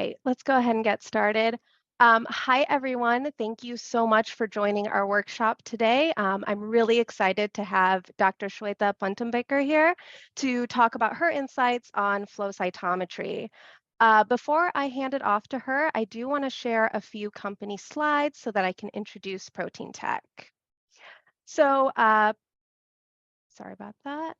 right, let's go ahead and get started. Hi, everyone. Thank you so much for joining our workshop today. I'm really excited to have Dr. Shweta Puntambekar here to talk about her insights on flow cytometry. Before I hand it off to her, I do want to share a few company slides so that I can introduce Proteintech. So, sorry about that.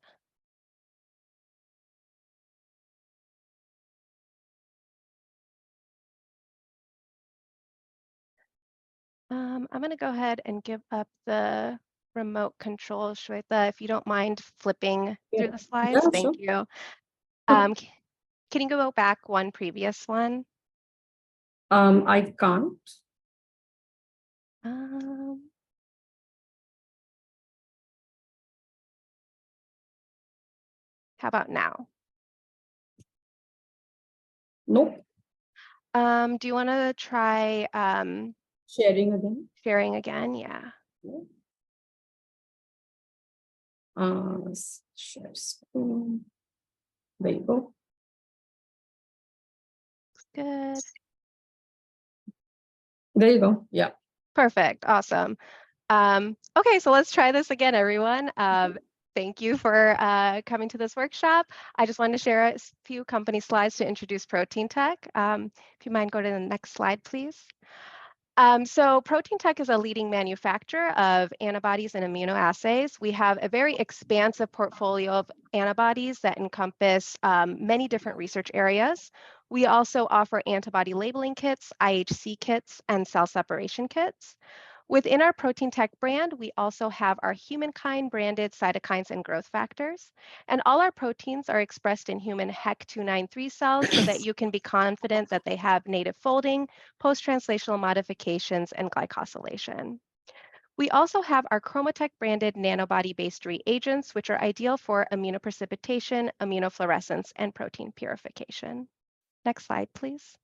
I'm going to go ahead and give up the remote control, Shweta, if you don't mind flipping through the slides. Yeah, Thank sure. you. Can you go back one previous one? I can't. How about now? Nope. Do you want to try Sharing again. sharing again? Yeah. Share screen. There you go. Good. There you go. Yeah. Perfect. Awesome. Okay, so let's try this again, everyone. Thank you for coming to this workshop. I just wanted to share a few company slides to introduce Proteintech. If you mind, go to the next slide, please. So Proteintech is a leading manufacturer of antibodies and immunoassays. We have a very expansive portfolio of antibodies that encompass many different research areas. We also offer antibody labeling kits, IHC kits, and cell separation kits. Within our Proteintech brand, we also have our humankind branded cytokines and growth factors. And all our proteins are expressed in human HEC293 cells so that you can be confident that they have native folding, post-translational modifications, and glycosylation. We also have our Chromatech branded nanobody-based reagents, which are ideal for immunoprecipitation, immunofluorescence, and protein purification. Next slide, please.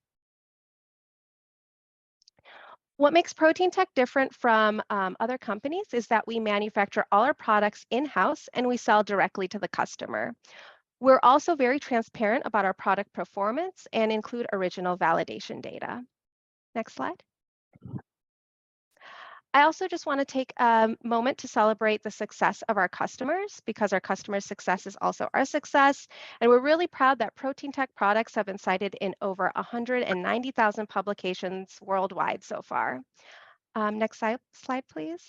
What makes Proteintech different from other companies is that we manufacture all our products in-house and we sell directly to the customer. We're also very transparent about our product performance and include original validation data. Next slide. I also just want to take a moment to celebrate the success of our customers because our customers' success is also our success. And we're really proud that Proteintech products have been cited in over 190,000 publications worldwide so far. Next slide, please.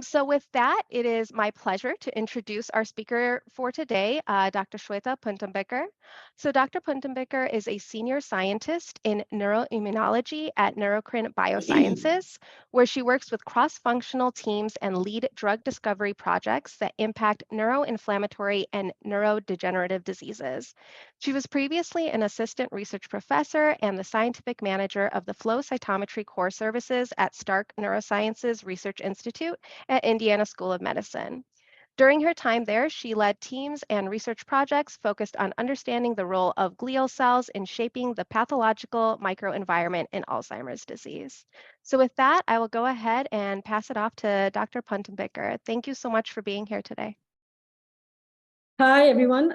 So with that, it is my pleasure to introduce our speaker for today, Dr. Shweta Puntambekar. So Dr. Puntambekar is a senior scientist in neuroimmunology at Neurocrine Biosciences, where she works with cross-functional teams and lead drug discovery projects that impact neuroinflammatory and neurodegenerative diseases. She was previously an assistant research professor and the scientific manager of the flow cytometry core services at Stark Neurosciences Research Institute at Indiana School of Medicine. During her time there, she led teams and research projects focused on understanding the role of glial cells in shaping the pathological microenvironment in Alzheimer's disease. So with that, I will go ahead and pass it off to Dr. Puntambekar. Thank you so much for being here today. Hi, everyone.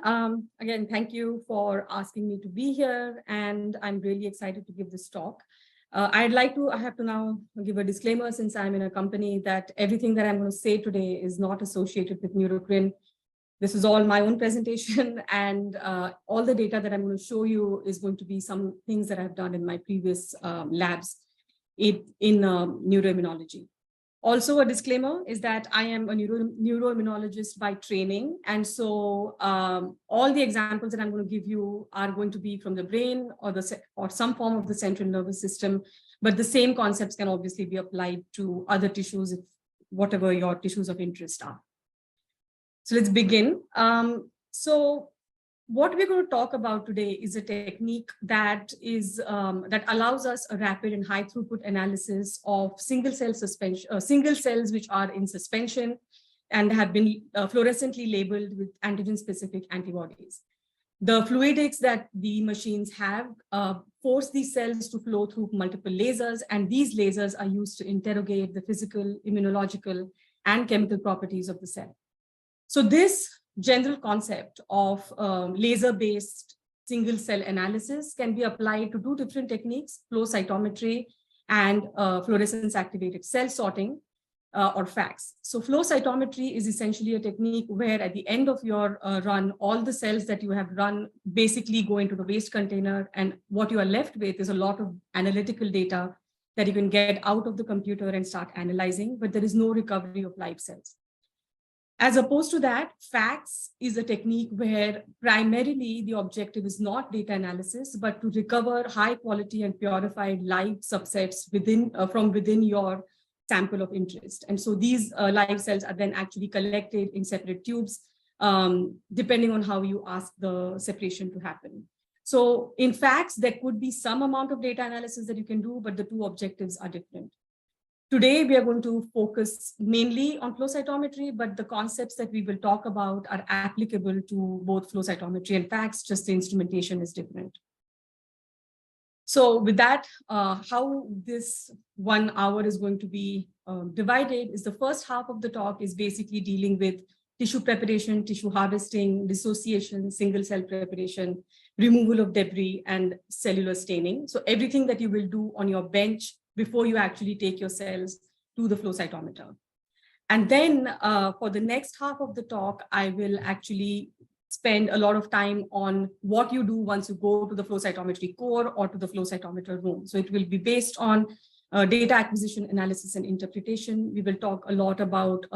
Again, thank you for asking me to be here, and I'm really excited to give this talk. I have to now give a disclaimer since I'm in a company that everything that I'm going to say today is not associated with Neurocrine. This is all my own presentation, and all the data that I'm going to show you is going to be some things that I've done in my previous labs in neuroimmunology. Also, a disclaimer is that I am a neuroimmunologist by training. And so all the examples that I'm going to give you are going to be from the brain or some form of the central nervous system. But the same concepts can obviously be applied to other tissues, whatever your tissues of interest are. So let's begin. So what we're going to talk about today is a technique that allows us a rapid and high throughput analysis of single cells which are in suspension and have been fluorescently labeled with antigen-specific antibodies. The fluidics that the machines have force these cells to flow through multiple lasers, and these lasers are used to interrogate the physical, immunological, and chemical properties of the cell. So this general concept of laser-based single cell analysis can be applied to two different techniques, flow cytometry and fluorescence activated cell sorting, or FACS. So flow cytometry is essentially a technique where at the end of your run, all the cells that you have run basically go into the waste container, and what you are left with is a lot of analytical data that you can get out of the computer and start analyzing, but there is no recovery of live cells. As opposed to that, FACS is a technique where primarily the objective is not data analysis, but to recover high quality and purified live subsets from within your sample of interest. And so these live cells are then actually collected in separate tubes, depending on how you ask the separation to happen. So in FACS, there could be some amount of data analysis that you can do, but the two objectives are different. Today, we are going to focus mainly on flow cytometry, but the concepts that we will talk about are applicable to both flow cytometry and FACS, just the instrumentation is different. So with that, how this 1 hour is going to be divided is the first half of the talk is basically dealing with tissue preparation, tissue harvesting, dissociation, single cell preparation, removal of debris, and cellular staining. So everything that you will do on your bench before you actually take your cells to the flow cytometer. And then for the next half of the talk, I will actually spend a lot of time on what you do once you go to the flow cytometry core or to the flow cytometer room. So it will be based on data acquisition, analysis, and interpretation. We will talk a lot about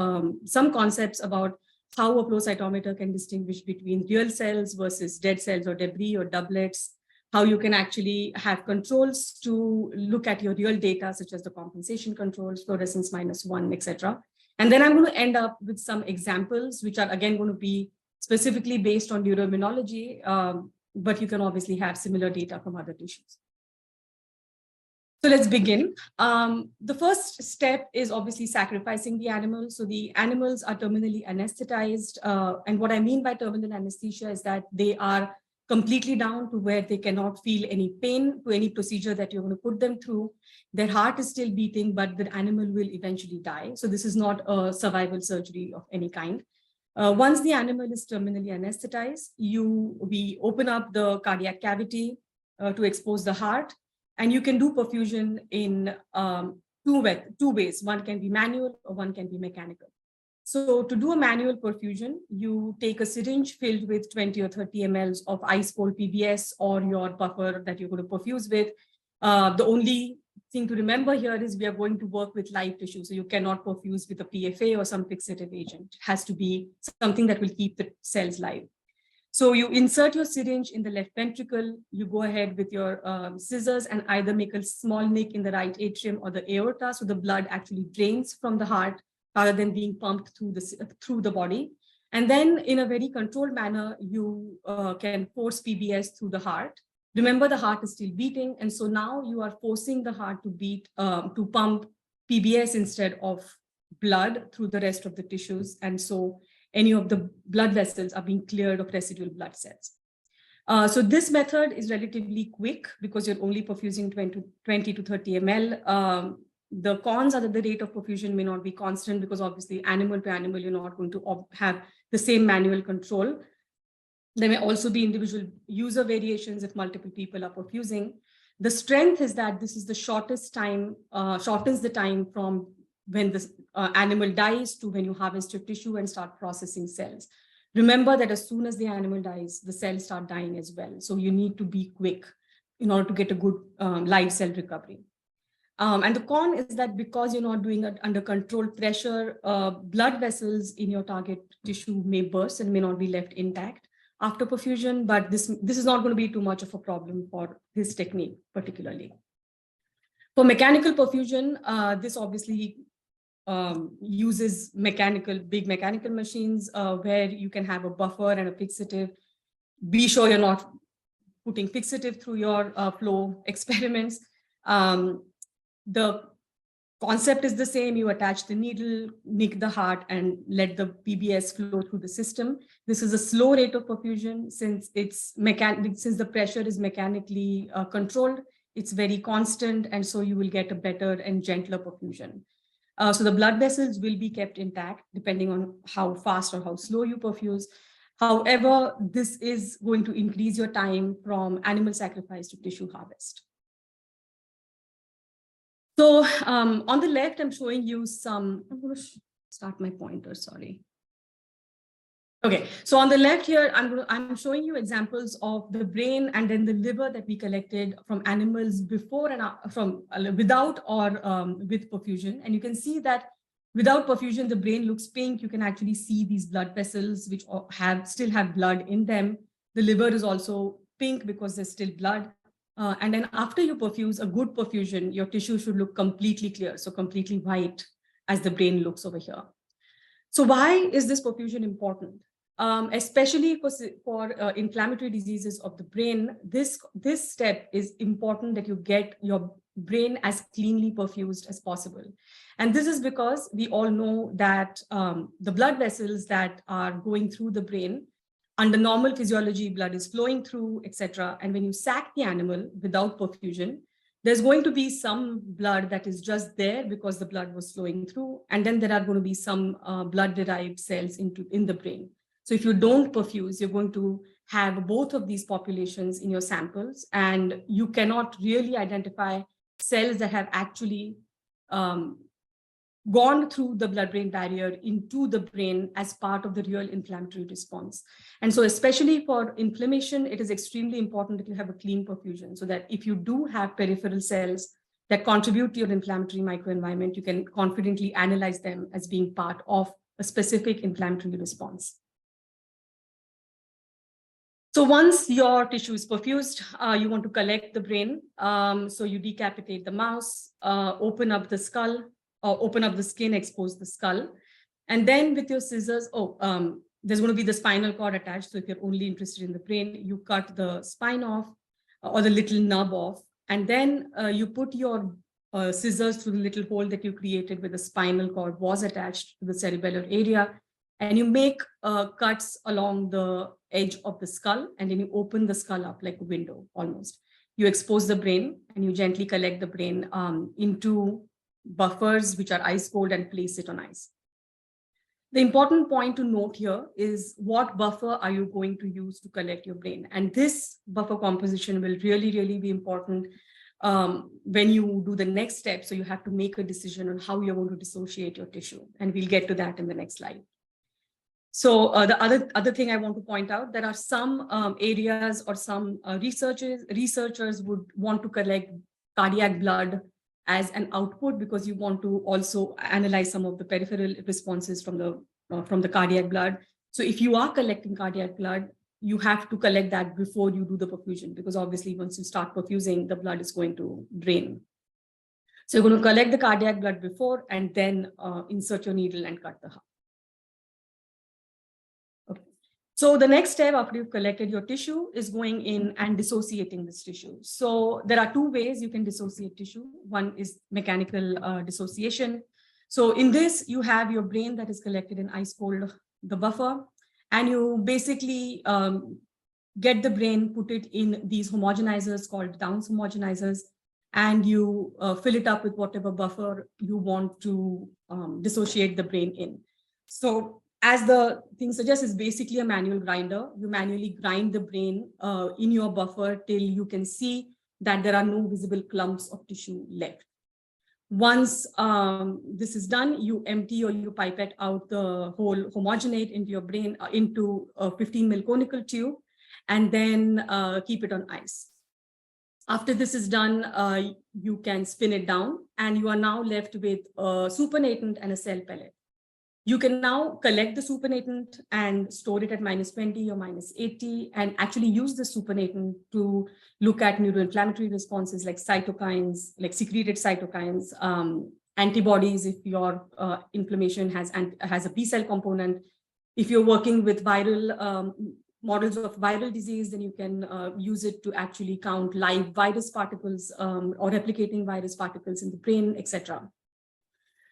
some concepts about how a flow cytometer can distinguish between real cells versus dead cells or debris or doublets, how you can actually have controls to look at your real data, such as the compensation controls, fluorescence -1, etc. And then I'm going to end up with some examples, which are again going to be specifically based on neuroimmunology, but you can obviously have similar data from other tissues. So let's begin. The first step is obviously sacrificing the animals. So the animals are terminally anesthetized. And what I mean by terminal anesthesia is that they are completely down to where they cannot feel any pain to any procedure that you're going to put them through. Their heart is still beating, but the animal will eventually die. So this is not a survival surgery of any kind. Once the animal is terminally anesthetized, we open up the cardiac cavity to expose the heart, and you can do perfusion in two ways. One can be manual or one can be mechanical. So to do a manual perfusion, you take a syringe filled with 20 or 30 mL of ice cold PBS or your buffer that you're going to perfuse with. The only thing to remember here is we are going to work with live tissue. So you cannot perfuse with a PFA or some fixative agent. It has to be something that will keep the cells live. So you insert your syringe in the left ventricle, you go ahead with your scissors and either make a small nick in the right atrium or the aorta, so the blood actually drains from the heart rather than being pumped through the body. And then in a very controlled manner, you can force PBS through the heart. Remember, the heart is still beating. And so now you are forcing the heart to beat, to pump PBS instead of blood through the rest of the tissues. And so any of the blood vessels are being cleared of residual blood cells. So this method is relatively quick because you're only perfusing 20 to 30 mL. The cons are that the rate of perfusion may not be constant because obviously animal to animal, you're not going to have the same manual control. There may also be individual user variations if multiple people are perfusing. The strength is that this is the shortest time, shortens the time from when the animal dies to when you harvest your tissue and start processing cells. Remember that as soon as the animal dies, the cells start dying as well. So you need to be quick in order to get a good live cell recovery. And the con is that because you're not doing it under controlled pressure, blood vessels in your target tissue may burst and may not be left intact after perfusion, but this is not going to be too much of a problem for this technique particularly. For mechanical perfusion, this obviously uses big mechanical machines where you can have a buffer and a fixative. Be sure you're not putting fixative through your flow experiments. The concept is the same. You attach the needle, nick the heart, and let the PBS flow through the system. This is a slow rate of perfusion since since the pressure is mechanically controlled. It's very constant, and so you will get a better and gentler perfusion. So the blood vessels will be kept intact depending on how fast or how slow you perfuse. However, this is going to increase your time from animal sacrifice to tissue harvest. So on the left, I'm showing you some, I'm going to start my pointer, sorry. Okay, so on the left here, I'm showing you examples of the brain and then the liver that we collected from animals before and without or with perfusion. And you can see that without perfusion, the brain looks pink. You can actually see these blood vessels which still have blood in them. The liver is also pink because there's still blood. And then after you perfuse, a good perfusion, your tissue should look completely clear, so completely white as the brain looks over here. So why is this perfusion important? Especially for inflammatory diseases of the brain, this step is important, that you get your brain as cleanly perfused as possible. And this is because we all know that the blood vessels that are going through the brain, under normal physiology, blood is flowing through, etc. And when you sack the animal without perfusion, there's going to be some blood that is just there because the blood was flowing through. And then there are going to be some blood-derived cells in the brain. So if you don't perfuse, you're going to have both of these populations in your samples, and you cannot really identify cells that have actually gone through the blood-brain barrier into the brain as part of the real inflammatory response. And so especially for inflammation, it is extremely important that you have a clean perfusion, so that if you do have peripheral cells that contribute to your inflammatory microenvironment, you can confidently analyze them as being part of a specific inflammatory response. So once your tissue is perfused, you want to collect the brain. So you decapitate the mouse, open up the skull, or open up the skin, expose the skull. And then with your scissors, there's going to be the spinal cord attached. So if you're only interested in the brain, you cut the spine off or the little nub off. And then you put your scissors through the little hole that you created where the spinal cord was attached to the cerebellar area. And you make cuts along the edge of the skull, and then you open the skull up like a window almost. You expose the brain and you gently collect the brain into buffers which are ice cold and place it on ice. The important point to note here is what buffer are you going to use to collect your brain? And this buffer composition will really, really be important when you do the next step. So you have to make a decision on how you're going to dissociate your tissue. And we'll get to that in the next slide. So the other thing I want to point out, there are some areas or some researchers would want to collect cardiac blood as an output, because you want to also analyze some of the peripheral responses from the cardiac blood. So if you are collecting cardiac blood, you have to collect that before you do the perfusion, because obviously once you start perfusing, the blood is going to drain. So you're going to collect the cardiac blood before and then insert your needle and cut the heart. So the next step after you've collected your tissue is going in and dissociating this tissue. So there are two ways you can dissociate tissue. One is mechanical dissociation. So in this, you have your brain that is collected in ice cold, the buffer, and you basically get the brain, put it in these homogenizers called Downs homogenizers, and you fill it up with whatever buffer you want to dissociate the brain in. So as the thing suggests, is basically a manual grinder. You manually grind the brain in your buffer till you can see that there are no visible clumps of tissue left. Once this is done, you empty or you pipette out the whole homogenate into your brain into a 15 ml conical tube, and then keep it on ice. After this is done, you can spin it down, and you are now left with a supernatant and a cell pellet. You can now collect the supernatant and store it at -20 or -80, and actually use the supernatant to look at neuroinflammatory responses like cytokines, like secreted cytokines, antibodies if your inflammation has a B cell component. If you're working with viral models of viral disease, then you can use it to actually count live virus particles or replicating virus particles in the brain, etc.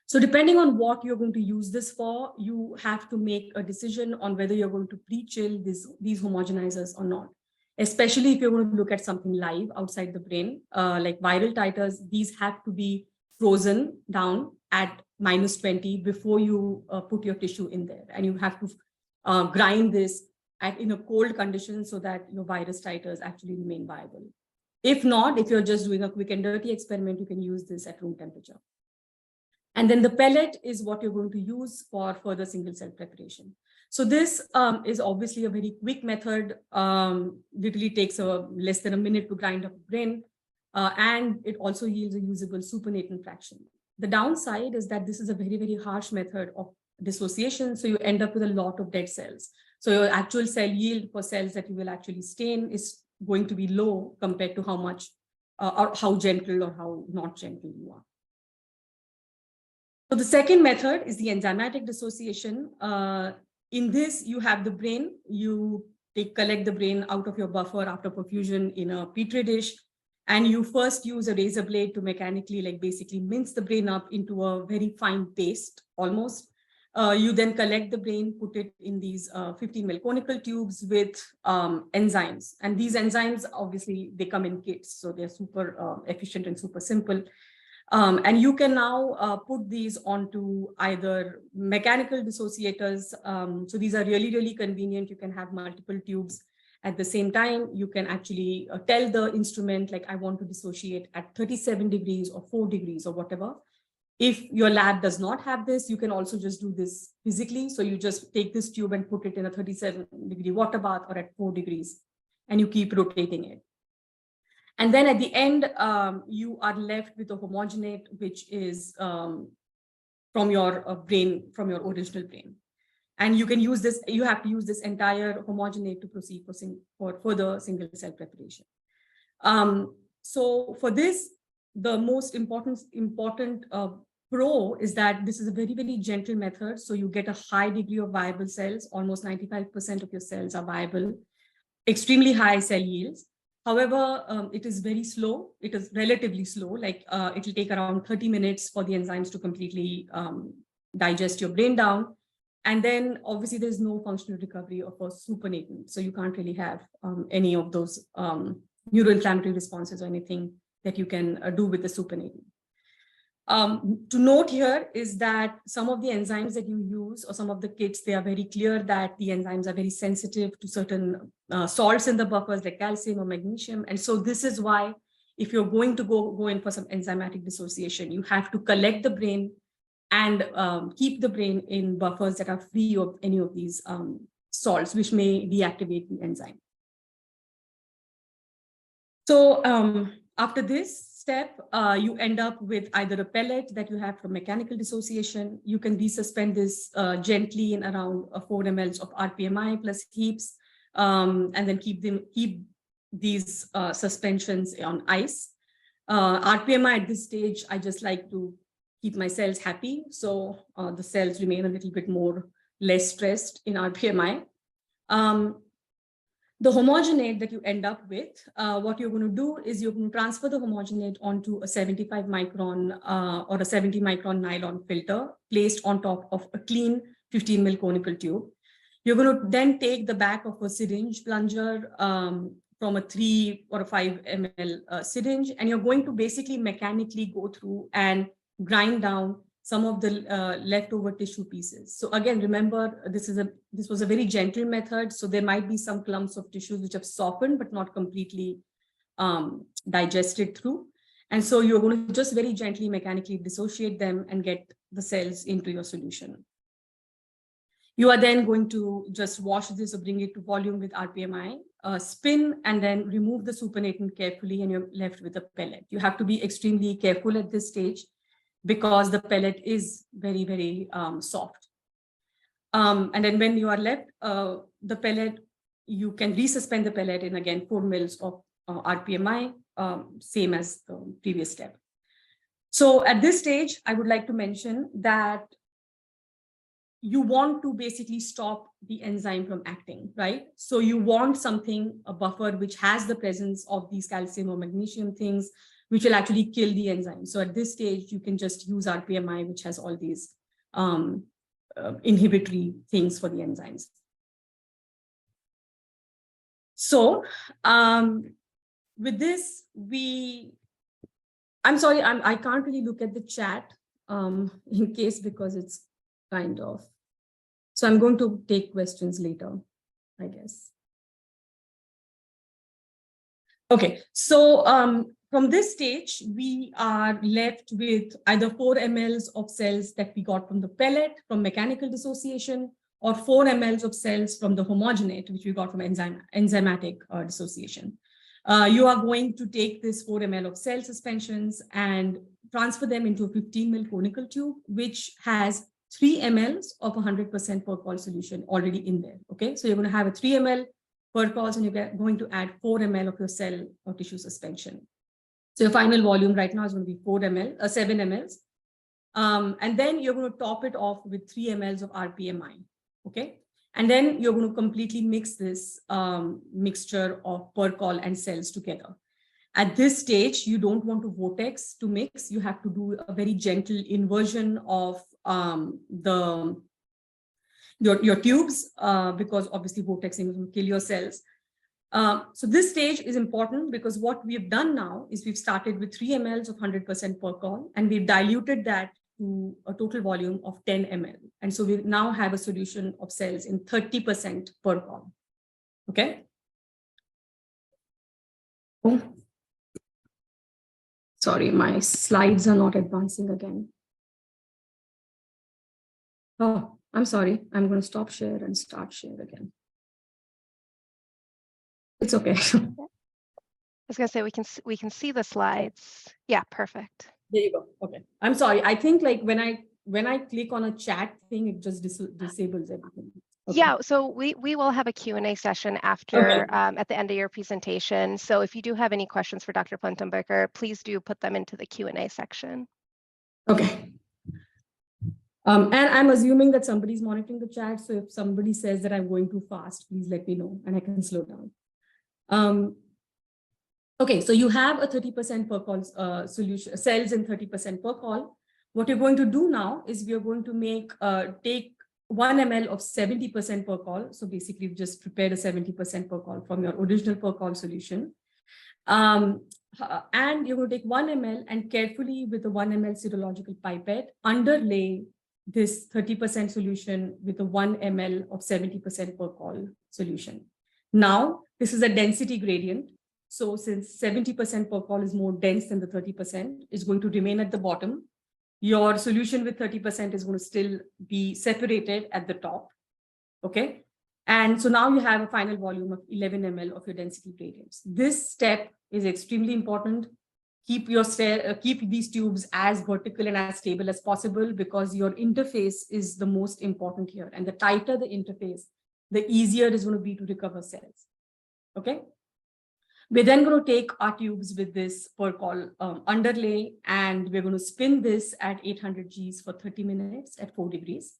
So depending on what you're going to use this for, you have to make a decision on whether you're going to pre-chill these homogenizers or not. Especially if you're going to look at something live outside the brain, like viral titers, these have to be frozen down at -20 before you put your tissue in there. And you have to grind this in a cold condition so that your virus titers actually remain viable. If not, if you're just doing a quick and dirty experiment, you can use this at room temperature. And then the pellet is what you're going to use for further single cell preparation. So this is obviously a very quick method. Literally takes less than a minute to grind up a grain. And it also yields a usable supernatant fraction. The downside is that this is a very, very harsh method of dissociation. So you end up with a lot of dead cells. So your actual cell yield for cells that you will actually stain is going to be low compared to how much or how gentle or how not gentle you are. So the second method is the enzymatic dissociation. In this, you have the brain. You collect the brain out of your buffer after perfusion in a petri dish. And you first use a razor blade to mechanically, basically mince the brain up into a very fine paste, almost. You then collect the brain, put it in these 15 ml conical tubes with enzymes. And these enzymes, obviously, they come in kits. So they're super efficient and super simple. And you can now put these onto either mechanical dissociators. So these are really, really convenient. You can have multiple tubes at the same time. You can actually tell the instrument, like, I want to dissociate at 37 degrees or 4 degrees or whatever. If your lab does not have this, you can also just do this physically. So you just take this tube and put it in a 37-degree water bath or at 4 degrees, and you keep rotating it. And then at the end, you are left with a homogenate, which is from your brain, from your original brain. And you can use this, you have to use this entire homogenate to proceed for further single cell preparation. So for this, the most important pro is that this is a very, very gentle method. So you get a high degree of viable cells. Almost 95% of your cells are viable, extremely high cell yields. However, it is very slow. It is relatively slow. It will take around 30 minutes for the enzymes to completely digest your brain down. And then obviously there's no functional recovery of a supernatant. So you can't really have any of those neuroinflammatory responses or anything that you can do with the supernatant. To note here is that some of the enzymes that you use or some of the kits, they are very clear that the enzymes are very sensitive to certain salts in the buffers like calcium or magnesium. And so this is why if you're going to go in for some enzymatic dissociation, you have to collect the brain and keep the brain in buffers that are free of any of these salts, which may deactivate the enzyme. So after this step, you end up with either a pellet that you have from mechanical dissociation. You can resuspend this gently in around 4 ml of RPMI plus heaps, and then keep these suspensions on ice. RPMI at this stage, I just like to keep my cells happy. So the cells remain a little bit less stressed in RPMI. The homogenate that you end up with, what you're going to do is you're going to transfer the homogenate onto a 75 micron or a 70 micron nylon filter placed on top of a clean 15 ml conical tube. You're going to then take the back of a syringe plunger from a 3 or a 5 ml syringe, and you're going to basically mechanically go through and grind down some of the leftover tissue pieces. So again, remember, this was a very gentle method. So there might be some clumps of tissues which have softened, but not completely digested through. And so you're going to just very gently mechanically dissociate them and get the cells into your solution. You are then going to just wash this or bring it to volume with RPMI, spin, and then remove the supernatant carefully, and you're left with a pellet. You have to be extremely careful at this stage because the pellet is very, very soft. And then when you are left, the pellet, you can resuspend the pellet in, again, 4 mils of RPMI, same as the previous step. So at this stage, I would like to mention that you want to basically stop the enzyme from acting, right? So you want something, a buffer, which has the presence of these calcium or magnesium things, which will actually kill the enzyme. So at this stage, you can just use RPMI, which has all these inhibitory things for the enzymes. So with this, I'm sorry, I can't really look at the chat in case because it's kind of, so I'm going to take questions later. I guess. Okay, so from this stage, we are left with either 4 mLs of cells that we got from the pellet from mechanical dissociation, or 4 mLs of cells from the homogenate, which we got from enzymatic dissociation. You are going to take this 4 ml of cell suspensions and transfer them into a 15 ml conical tube, which has 3 mLs of 100% percol solution already in there. Okay, so you're going to have a 3 ml percols, and you're going to add 4 ml of your cell or tissue suspension. So your final volume right now is going to be 7 mLs. And then you're going to top it off with 3 mLs of RPMI. Okay. And then you're going to completely mix this mixture of percol and cells together. At this stage, you don't want to vortex to mix. You have to do a very gentle inversion of your tubes, because obviously vortexing is going to kill your cells. So this stage is important because what we've done now is we've started with 3 mLs of 100% percol, and we've diluted that to a total volume of 10 ml. And so we now have a solution of cells in 30% percol. Okay. Oh. Sorry, my slides are not advancing again. Oh, I'm sorry. I'm going to stop share and start share again. It's okay. I was going to say we can see the slides. Yeah, perfect. There you go. Okay. I'm sorry. I think like when I click on a chat thing, it just disables everything. Okay. Yeah, so we will have a Q&A session after at the end of your presentation. So if you do have any questions for Dr. Puntambekar, please do put them into the Q&A section. Okay. And I'm assuming that somebody's monitoring the chat. So if somebody says that I'm going too fast, please let me know and I can slow down. Okay, so you have a 30% percol solution, cells in 30% percol. What you're going to do now is we are going to take 1 ml of 70% percol. So basically, you've just prepared a 70% percol from your original percol solution. And you're going to take 1 ml and carefully with a 1 ml serological pipette, underlay this 30% solution with a 1 ml of 70% percol solution. Now, this is a density gradient. So since 70% percol is more dense than the 30%, it's going to remain at the bottom. Your solution with 30% is going to still be separated at the top. Okay. And so now you have a final volume of 11 ml of your density gradients. This step is extremely important. Keep these tubes as vertical and as stable as possible because your interface is the most important here. And the tighter the interface, the easier it is going to be to recover cells. Okay. We're then going to take our tubes with this percol underlay, and we're going to spin this at 800 Gs for 30 minutes at 4 degrees.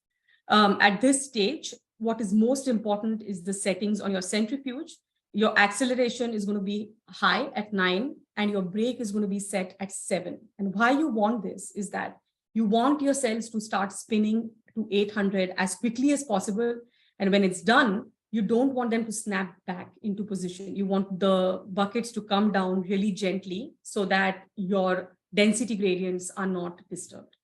At this stage, what is most important is the settings on your centrifuge. Your acceleration is going to be high at 9, and your brake is going to be set at 7. And why you want this is that you want your cells to start spinning to 800 as quickly as possible. And when it's done, you don't want them to snap back into position. You want the buckets to come down really gently so that your density gradients are not disturbed.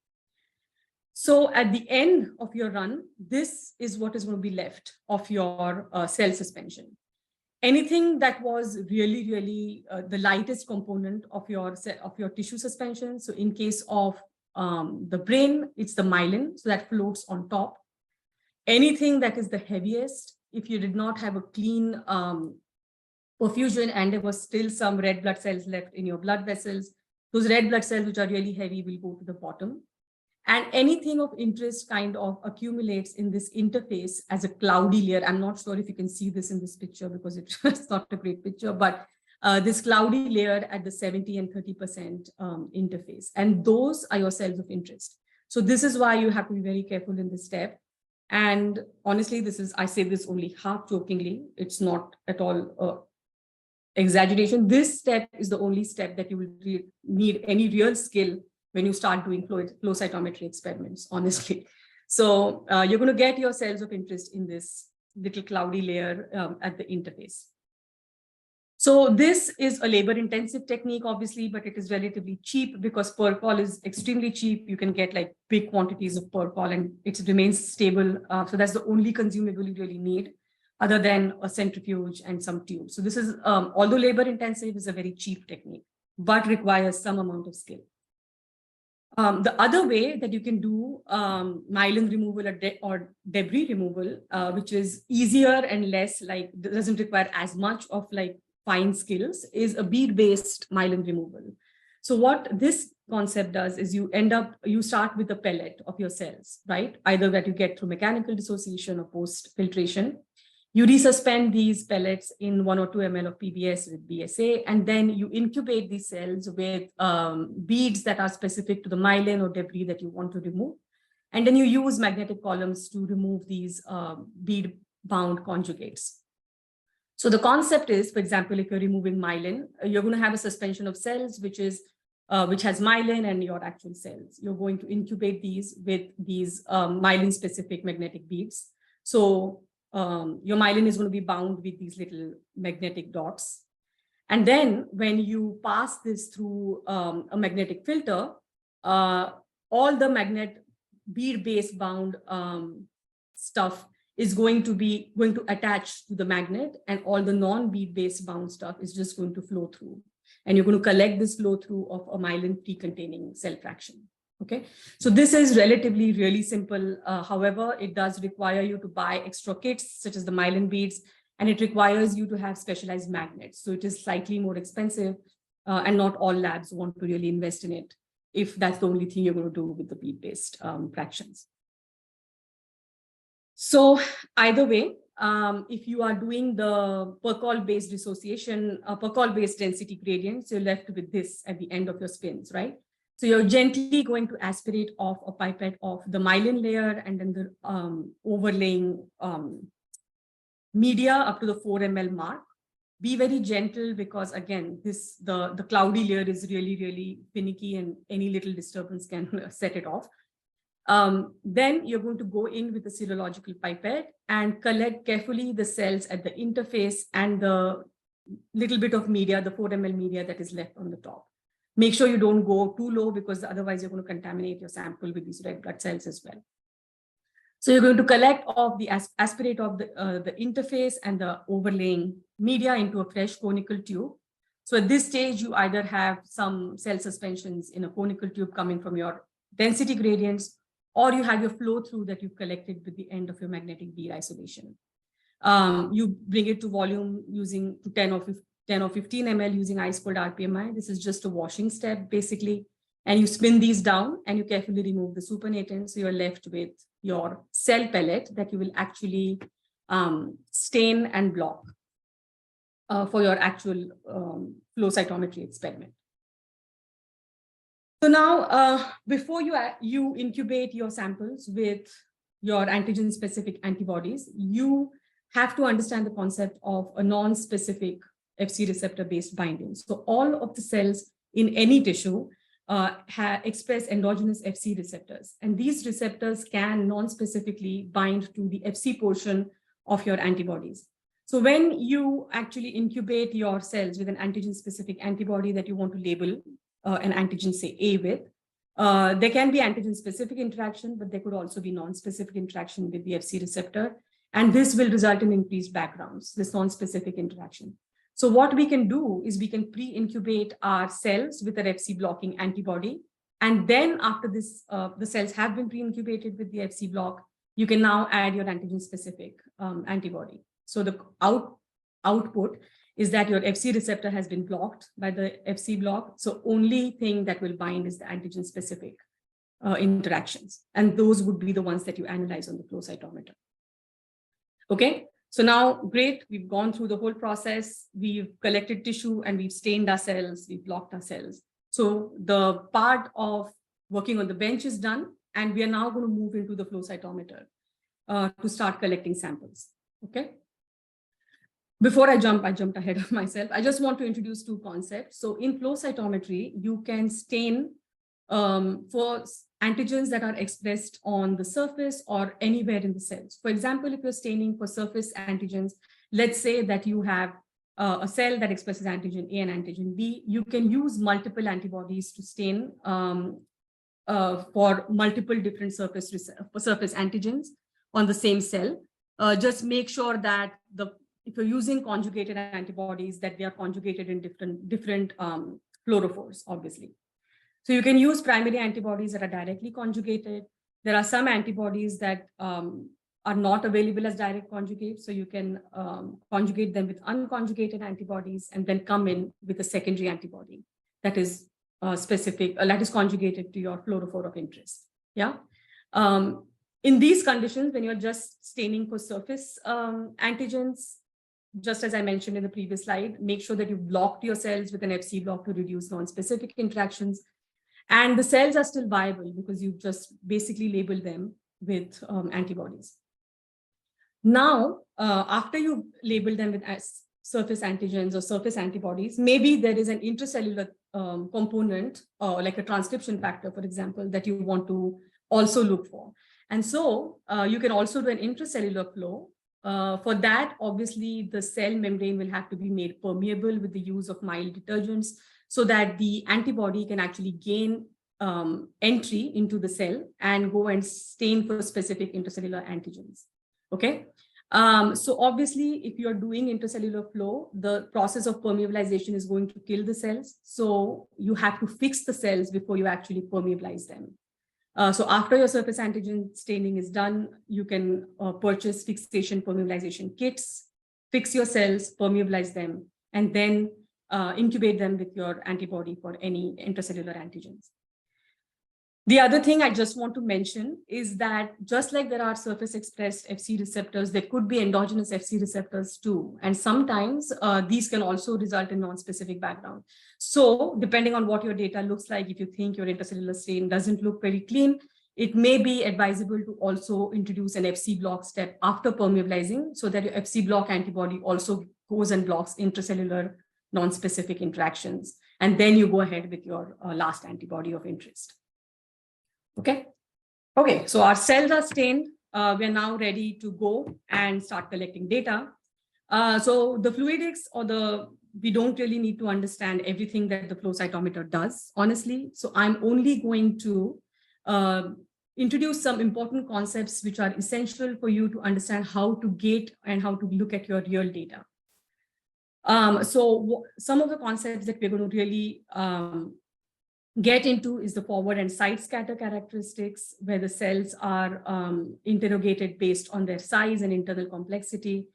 So at the end of your run, this is what is going to be left of your cell suspension. Anything that was really the lightest component of your tissue suspension. So in case of the brain, it's the myelin, so that floats on top. Anything that is the heaviest, if you did not have a clean perfusion and there was still some red blood cells left in your blood vessels, those red blood cells, which are really heavy, will go to the bottom. And anything of interest kind of accumulates in this interface as a cloudy layer. I'm not sure if you can see this in this picture because it's not a great picture, but this cloudy layer at the 70 and 30% interface. And those are your cells of interest. So this is why you have to be very careful in this step. And honestly, I say this only half jokingly. It's not at all exaggeration. This step is the only step that you will need any real skill when you start doing flow cytometry experiments, honestly. So you're going to get your cells of interest in this little cloudy layer at the interface. So this is a labor-intensive technique, obviously, but it is relatively cheap because percol is extremely cheap. You can get like big quantities of percol and it remains stable. So that's the only consumable you really need. other than a centrifuge and some tubes. So this is, although labor intensive, is a very cheap technique, but requires some amount of skill. The other way that you can do myelin removal or debris removal, which is easier and less like, doesn't require as much of like fine skills, is a bead-based myelin removal. So what this concept does is you start with a pellet of your cells, right? Either that you get through mechanical dissociation or post-filtration. You resuspend these pellets in 1 or 2 ml of PBS with BSA, and then you incubate these cells with beads that are specific to the myelin or debris that you want to remove. And then you use magnetic columns to remove these bead-bound conjugates. So the concept is, for example, if you're removing myelin, you're going to have a suspension of cells, which has myelin and your actual cells. You're going to incubate these with these myelin-specific magnetic beads. So your myelin is going to be bound with these little magnetic dots. And then when you pass this through a magnetic filter, all the bead-based bound stuff is going to attach to the magnet, and all the non-bead-based bound stuff is just going to flow through. And you're going to collect this flow through of a myelin-free containing cell fraction. Okay, so this is relatively really simple. However, it does require you to buy extra kits such as the myelin beads, and it requires you to have specialized magnets. So it is slightly more expensive, and not all labs want to really invest in it if that's the only thing you're going to do with the bead-based fractions. So either way, if you are doing the Percol-based dissociation, Percol-based density gradients, you're left with this at the end of your spins, right? So you're gently going to aspirate off a pipette of the myelin layer and then the overlaying media up to the 4 ml mark. Be very gentle because again, the cloudy layer is really, really finicky and any little disturbance can set it off. Then you're going to go in with the serological pipette and collect carefully the cells at the interface and the little bit of media, the 4 ml media that is left on the top. Make sure you don't go too low because otherwise you're going to contaminate your sample with these red blood cells as well. So you're going to collect off the aspirate of the interface and the overlaying media into a fresh conical tube. So at this stage, you either have some cell suspensions in a conical tube coming from your density gradients, or you have your flow through that you've collected with the end of your magnetic bead isolation. You bring it to volume using 10 or 15 ml using ice cold RPMI. This is just a washing step basically. And you spin these down and you carefully remove the supernatant. So you're left with your cell pellet that you will actually stain and block for your actual flow cytometry experiment. So now, before you incubate your samples with your antigen-specific antibodies, you have to understand the concept of a non-specific Fc receptor-based binding. So all of the cells in any tissue express endogenous Fc receptors, and these receptors can non-specifically bind to the Fc portion of your antibodies. So when you actually incubate your cells with an antigen-specific antibody that you want to label an antigen, say A with, there can be antigen-specific interaction, but there could also be non-specific interaction with the Fc receptor, and this will result in increased backgrounds, this non-specific interaction. So what we can do is we can pre-incubate our cells with an Fc blocking antibody. And then after this, the cells have been pre-incubated with the Fc block, you can now add your antigen-specific antibody. So the output is that your Fc receptor has been blocked by the Fc block. So only thing that will bind is the antigen-specific interactions. And those would be the ones that you analyze on the flow cytometer. Okay. So now, great, we've gone through the whole process. We've collected tissue and we've stained our cells, we've blocked our cells. So the part of working on the bench is done, and we are now going to move into the flow cytometer to start collecting samples. Okay. Before I jumped ahead of myself. I just want to introduce two concepts. So in flow cytometry, you can stain for antigens that are expressed on the surface or anywhere in the cells. For example, if you're staining for surface antigens, let's say that you have a cell that expresses antigen A and antigen B, you can use multiple antibodies to stain for multiple different surface antigens on the same cell. just make sure that if you're using conjugated antibodies, that they are conjugated in different fluorophores, obviously. So you can use primary antibodies that are directly conjugated. There are some antibodies that are not available as direct conjugates. So you can conjugate them with unconjugated antibodies and then come in with a secondary antibody that is specific, that is conjugated to your fluorophore of interest. Yeah. In these conditions, when you're just staining for surface antigens, just as I mentioned in the previous slide, make sure that you've blocked your cells with an Fc block to reduce non-specific interactions. And the cells are still viable because you've just basically labeled them with antibodies. Now, after you label them with surface antigens or surface antibodies, maybe there is an intracellular component, like a transcription factor, for example, that you want to also look for. And so you can also do an intracellular flow. For that, obviously, the cell membrane will have to be made permeable with the use of mild detergents so that the antibody can actually gain entry into the cell and go and stain for specific intracellular antigens. Okay. So obviously, if you're doing intracellular flow, the process of permeabilization is going to kill the cells. So you have to fix the cells before you actually permeabilize them. So after your surface antigen staining is done, you can purchase fixation permeabilization kits, fix your cells, permeabilize them, and then incubate them with your antibody for any intracellular antigens. The other thing I just want to mention is that just like there are surface expressed Fc receptors, there could be endogenous Fc receptors too. And sometimes these can also result in non-specific background. So depending on what your data looks like, if you think your intracellular stain doesn't look very clean, it may be advisable to also introduce an Fc block step after permeabilizing so that your Fc block antibody also goes and blocks intracellular non-specific interactions. And then you go ahead with your last antibody of interest. Okay. Okay. So our cells are stained. We're now ready to go and start collecting data. So the fluidics we don't really need to understand everything that the flow cytometer does, honestly. So I'm only going to introduce some important concepts which are essential for you to understand how to gate and how to look at your real data. So some of the concepts that we're going to really get into is the forward and side scatter characteristics, where the cells are interrogated based on their size and internal complexity,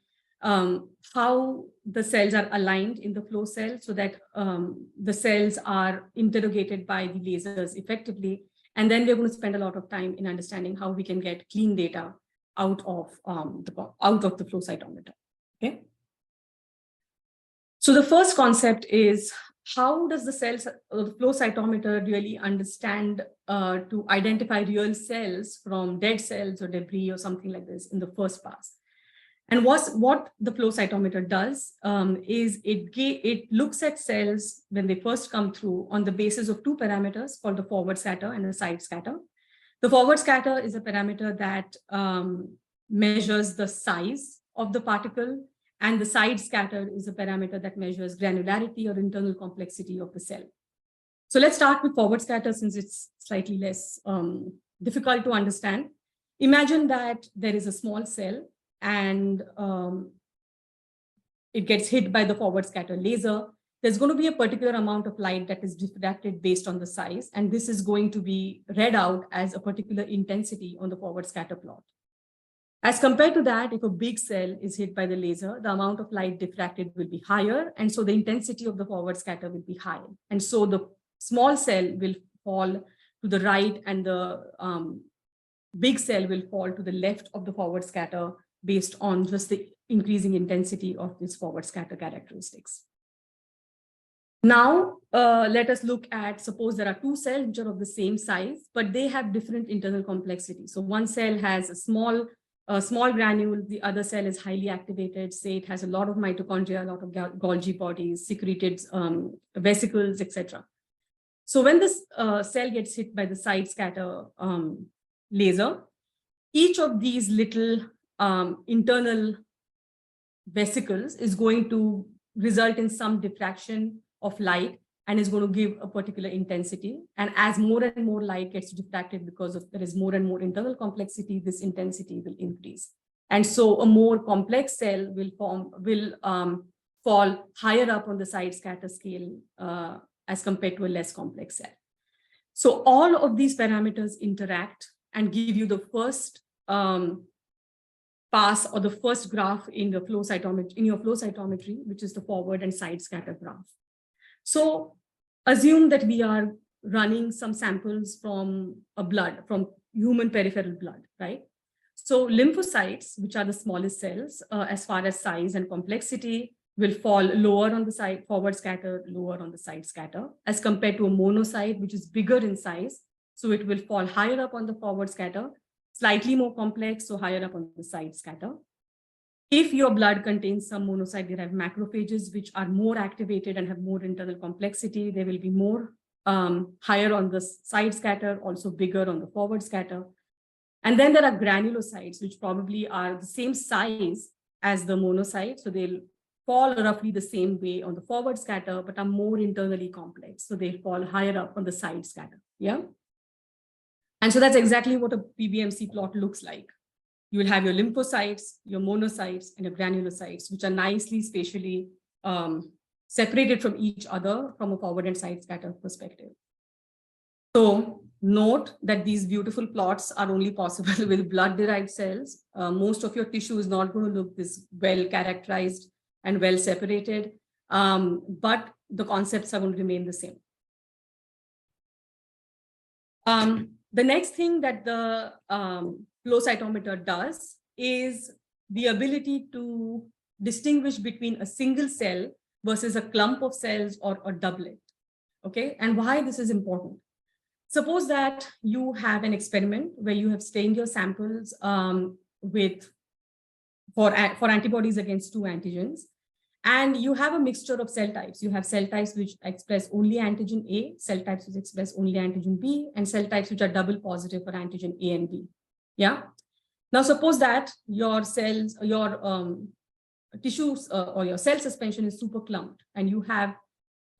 how the cells are aligned in the flow cell so that the cells are interrogated by the lasers effectively. And then we're going to spend a lot of time in understanding how we can get clean data out of the flow cytometer. Okay. So the first concept is, how does the flow cytometer really understand to identify real cells from dead cells or debris or something like this in the first pass? And what the flow cytometer does is it looks at cells when they first come through on the basis of two parameters called the forward scatter and the side scatter. The forward scatter is a parameter that measures the size of the particle, and the side scatter is a parameter that measures granularity or internal complexity of the cell. So let's start with forward scatter since it's slightly less difficult to understand. Imagine that there is a small cell and it gets hit by the forward scatter laser. There's going to be a particular amount of light that is diffracted based on the size, and this is going to be read out as a particular intensity on the forward scatter plot. As compared to that, if a big cell is hit by the laser, the amount of light diffracted will be higher, and so the intensity of the forward scatter will be high. And so the small cell will fall to the right, and the big cell will fall to the left of the forward scatter based on just the increasing intensity of this forward scatter characteristics. Now, let us look at, suppose there are two cells which are of the same size, but they have different internal complexity. So one cell has a small granule, the other cell is highly activated, say it has a lot of mitochondria, a lot of Golgi bodies, secreted vesicles, etc. So when this cell gets hit by the side scatter laser, each of these little internal vesicles is going to result in some diffraction of light and is going to give a particular intensity. And as more and more light gets diffracted because there is more and more internal complexity, this intensity will increase. And so a more complex cell will fall higher up on the side scatter scale as compared to a less complex cell. So all of these parameters interact and give you the first pass or the first graph in the flow cytometry, in your flow cytometry, which is the forward and side scatter graph. So assume that we are running some samples from from human peripheral blood, right? So lymphocytes, which are the smallest cells, as far as size and complexity, will fall lower on the side forward scatter, lower on the side scatter, as compared to a monocyte, which is bigger in size. So it will fall higher up on the forward scatter, slightly more complex, so higher up on the side scatter. If your blood contains some monocyte-derived macrophages, which are more activated and have more internal complexity, they will be more higher on the side scatter, also bigger on the forward scatter. And then there are granulocytes, which probably are the same size as the monocyte. So they'll fall roughly the same way on the forward scatter, but are more internally complex. So they fall higher up on the side scatter. Yeah. And so that's exactly what a PBMC plot looks like. You will have your lymphocytes, your monocytes, and your granulocytes, which are nicely spatially separated from each other from a forward and side scatter perspective. So note that these beautiful plots are only possible with blood-derived cells. Most of your tissue is not going to look this well characterized and well separated, but the concepts are going to remain the same. The next thing that the flow cytometer does is the ability to distinguish between a single cell versus a clump of cells or a doublet. Okay, and why this is important. Suppose that you have an experiment where you have stained your samples for antibodies against two antigens, and you have a mixture of cell types. You have cell types which express only antigen A, cell types which express only antigen B, and cell types which are double positive for antigen A and B. Yeah. Now suppose that your cells, your tissues or your cell suspension is super clumped, and you have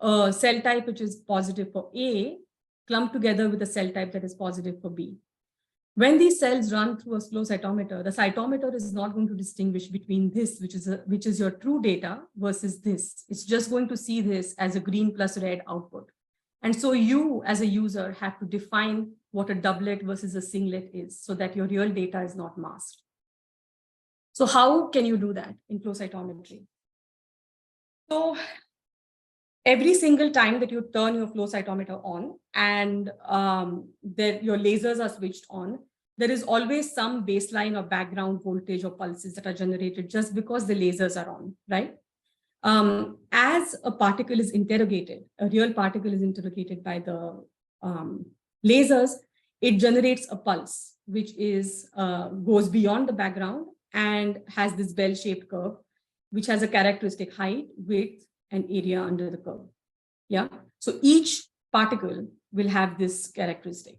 a cell type which is positive for A clumped together with a cell type that is positive for B. When these cells run through a flow cytometer, the cytometer is not going to distinguish between this, which is your true data, versus this. It's just going to see this as a green plus red output. And so you, as a user, have to define what a doublet versus a singlet is so that your real data is not masked. So how can you do that in flow cytometry? So every single time that you turn your flow cytometer on and your lasers are switched on, there is always some baseline or background voltage or pulses that are generated just because the lasers are on, right? As a particle is interrogated, a real particle is interrogated by the lasers, it generates a pulse, which is goes beyond the background and has this bell-shaped curve, which has a characteristic height, width, and area under the curve. Yeah. So each particle will have this characteristic.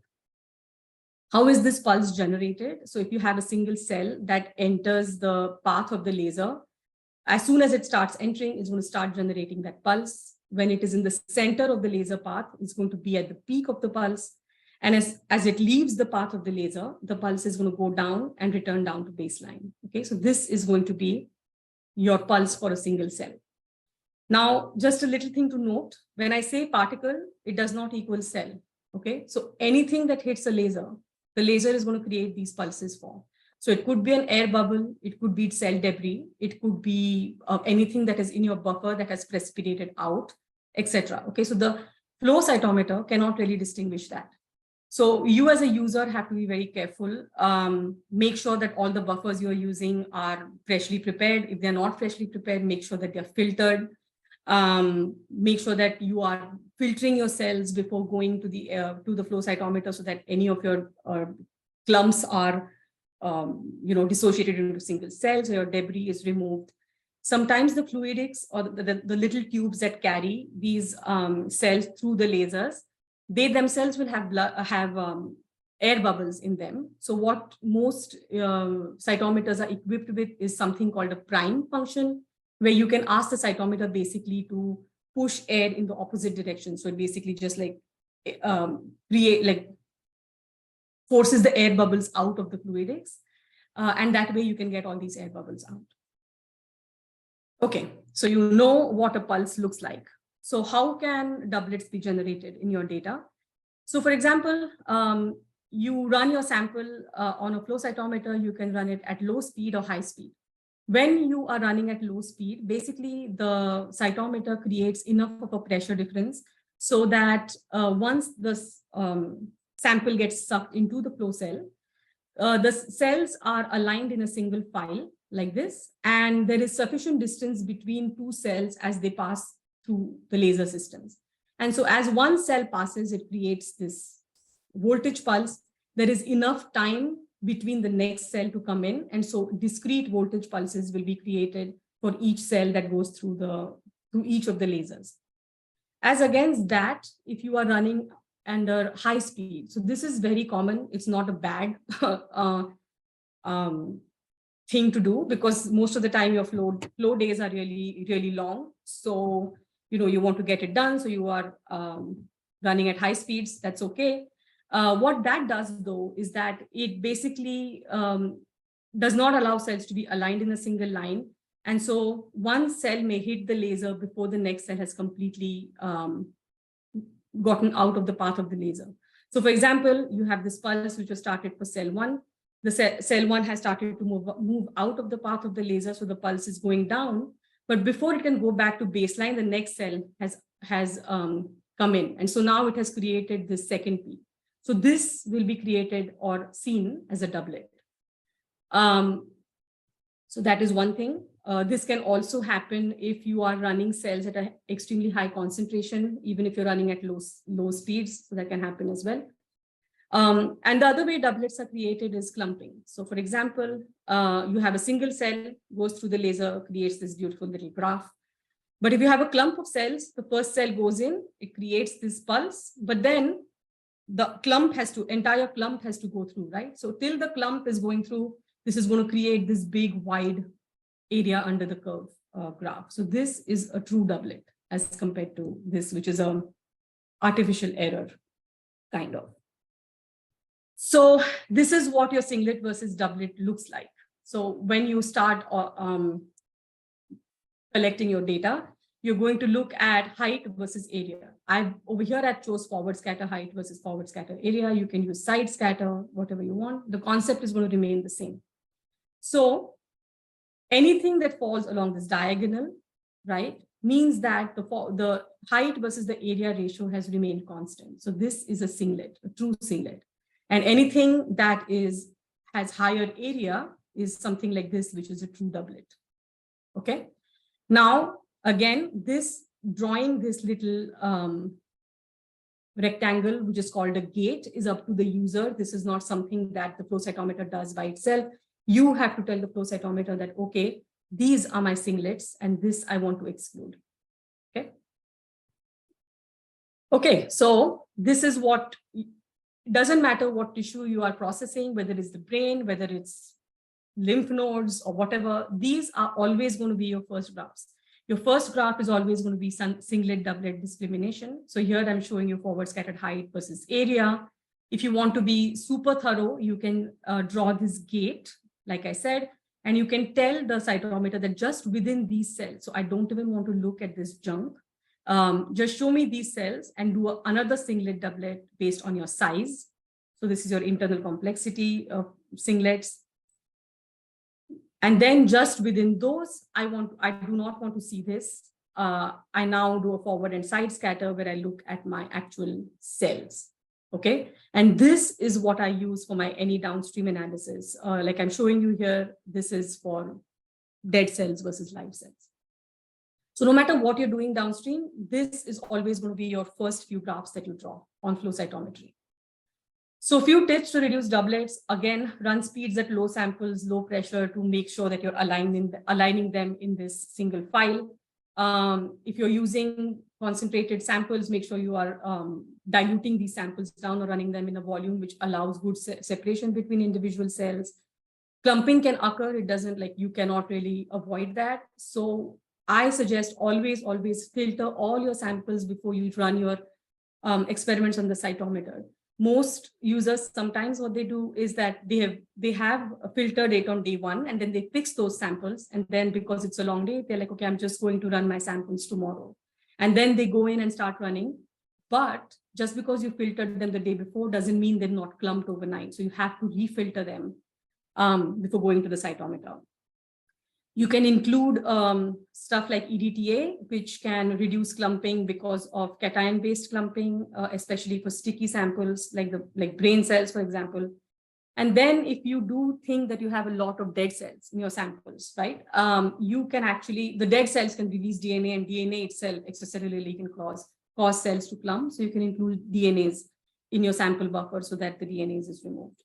How is this pulse generated? So if you have a single cell that enters the path of the laser, as soon as it starts entering, it's going to start generating that pulse. When it is in the center of the laser path, it's going to be at the peak of the pulse. And as it leaves the path of the laser, the pulse is going to go down and return down to baseline. Okay, so this is going to be your pulse for a single cell. Now, just a little thing to note, when I say particle, it does not equal cell. Okay, so anything that hits a laser, the laser is going to create these pulses for. So it could be an air bubble, it could be cell debris, it could be anything that is in your buffer that has precipitated out, etc. Okay, so the flow cytometer cannot really distinguish that. So you as a user have to be very careful. Make sure that all the buffers you're using are freshly prepared. If they're not freshly prepared, make sure that they're filtered. Make sure that you are filtering your cells before going to the flow cytometer so that any of your clumps are dissociated into single cells, or your debris is removed. Sometimes the fluidics or the little tubes that carry these cells through the lasers, they themselves will have air bubbles in them. So what most cytometers are equipped with is something called a prime function, where you can ask the cytometer basically to push air in the opposite direction. So it basically just forces the air bubbles out of the fluidics. And that way you can get all these air bubbles out. Okay, so you know what a pulse looks like. So how can doublets be generated in your data? So for example, you run your sample on a flow cytometer, you can run it at low speed or high speed. When you are running at low speed, basically the cytometer creates enough of a pressure difference so that once the sample gets sucked into the flow cell, the cells are aligned in a single file like this, and there is sufficient distance between two cells as they pass through the laser systems. And so as one cell passes, it creates this voltage pulse. There is enough time between the next cell to come in. And so discrete voltage pulses will be created for each cell that goes through each of the lasers. As against that, if you are running under high speed, so this is very common. It's not a bad thing to do, because most of the time your flow days are really, really long. So, you want to get it done. So you are running at high speeds. That's okay. What that does, though, is that it basically does not allow cells to be aligned in a single line. And so one cell may hit the laser before the next cell has completely gotten out of the path of the laser. So for example, you have this pulse which was started for cell 1. The cell 1 has started to move out of the path of the laser, so the pulse is going down. But before it can go back to baseline, the next cell has come in. And so now it has created this second peak. So this will be created or seen as a doublet. So that is one thing. This can also happen if you are running cells at an extremely high concentration, even if you're running at low speeds. So that can happen as well. And the other way doublets are created is clumping. So for example, you have a single cell, goes through the laser, creates this beautiful little graph. But if you have a clump of cells, the first cell goes in, it creates this pulse, but then the entire clump has to go through, right? So till the clump is going through, this is going to create this big wide area under the curve graph. So this is a true doublet as compared to this, which is an artificial error, kind of. So this is what your singlet versus doublet looks like. So when you start collecting your data, you're going to look at height versus area. Over here I chose forward scatter height versus forward scatter area. You can use side scatter, whatever you want. The concept is going to remain the same. So anything that falls along this diagonal, right, means that the height versus the area ratio has remained constant. So this is a singlet, a true singlet. And anything that has higher area is something like this, which is a true doublet. Okay. Now, again, drawing this little rectangle, which is called a gate, is up to the user. This is not something that the flow cytometer does by itself. You have to tell the flow cytometer that, okay, these are my singlets and this I want to exclude. Okay. Okay, so this is what, doesn't matter what tissue you are processing, whether it's the brain, whether it's lymph nodes or whatever, these are always going to be your first graphs. Your first graph is always going to be singlet doublet discrimination. So here I'm showing you forward scattered height versus area. If you want to be super thorough, you can draw this gate, like I said, and you can tell the cytometer that just within these cells, so I don't even want to look at this junk, just show me these cells and do another singlet doublet based on your size. So this is your internal complexity of singlets. And then just within those, I do not want to see this. I now do a forward and side scatter where I look at my actual cells. Okay. And this is what I use for my any downstream analysis. Like I'm showing you here, this is for dead cells versus live cells. So no matter what you're doing downstream, this is always going to be your first few graphs that you draw on flow cytometry. So a few tips to reduce doublets. Again, run speeds at low samples, low pressure to make sure that you're aligning them in this single file. If you're using concentrated samples, make sure you are diluting these samples down or running them in a volume which allows good separation between individual cells. Clumping can occur. It doesn't, like, you cannot really avoid that. So I suggest always filter all your samples before you run your experiments on the cytometer. most users, sometimes what they do is that they have a filter date on day 1, and then they fix those samples. And then because it's a long day, they're like, okay, I'm just going to run my samples tomorrow. And then they go in and start running. But just because you filtered them the day before doesn't mean they're not clumped overnight. So you have to refilter them before going to the cytometer. You can include stuff like EDTA, which can reduce clumping because of cation-based clumping, especially for sticky samples like brain cells, for example. And then if you do think that you have a lot of dead cells in your samples, right, you can actually, the dead cells can release DNA, and DNA itself extracellularly can cause cells to clump. So you can include DNAs in your sample buffer so that the DNAs is removed.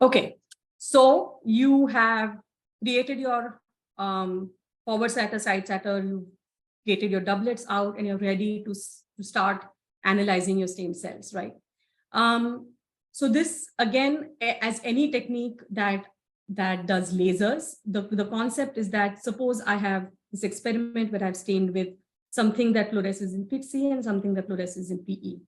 Okay, so you have created your forward scatter, side scatter, you created your doublets out, and you're ready to start analyzing your stem cells, right? So this, again, as any technique that does lasers, the concept is that suppose I have this experiment where I've stained with something that fluoresces in PITC and something that fluoresces in PE.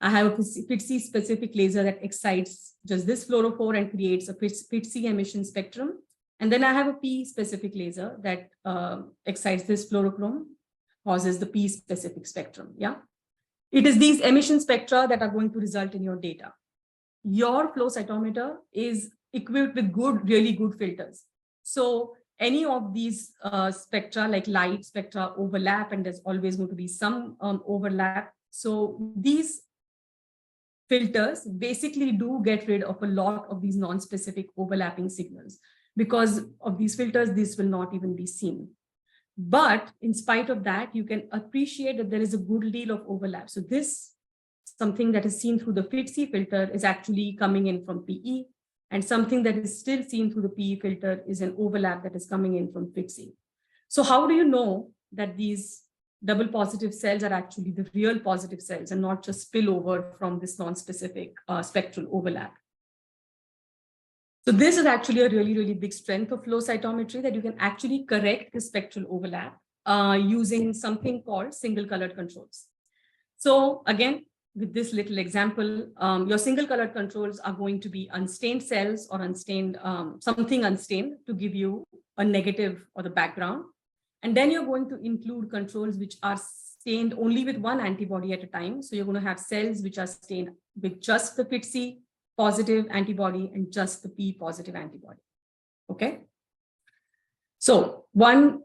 I have a PITC specific laser that excites just this fluorophore and creates a PITC emission spectrum. And then I have a P specific laser that excites this fluorochrome, causes the P specific spectrum. Yeah. It is these emission spectra that are going to result in your data. Your flow cytometer is equipped with really good filters. So any of these spectra, like light spectra, overlap, and there's always going to be some overlap. So these filters basically do get rid of a lot of these non-specific overlapping signals. Because of these filters, this will not even be seen. But in spite of that, you can appreciate that there is a good deal of overlap. So this, something that is seen through the FITC filter, is actually coming in from PE, and something that is still seen through the PE filter is an overlap that is coming in from FITC. So how do you know that these double positive cells are actually the real positive cells and not just spillover from this non-specific spectral overlap? So this is actually a really, really big strength of flow cytometry, that you can actually correct the spectral overlap using something called single colored controls. So again, with this little example, your single colored controls are going to be unstained cells or unstained, something unstained to give you a negative or the background. And then you're going to include controls which are stained only with one antibody at a time. So you're going to have cells which are stained with just the FITC positive antibody and just the P positive antibody. Okay. So one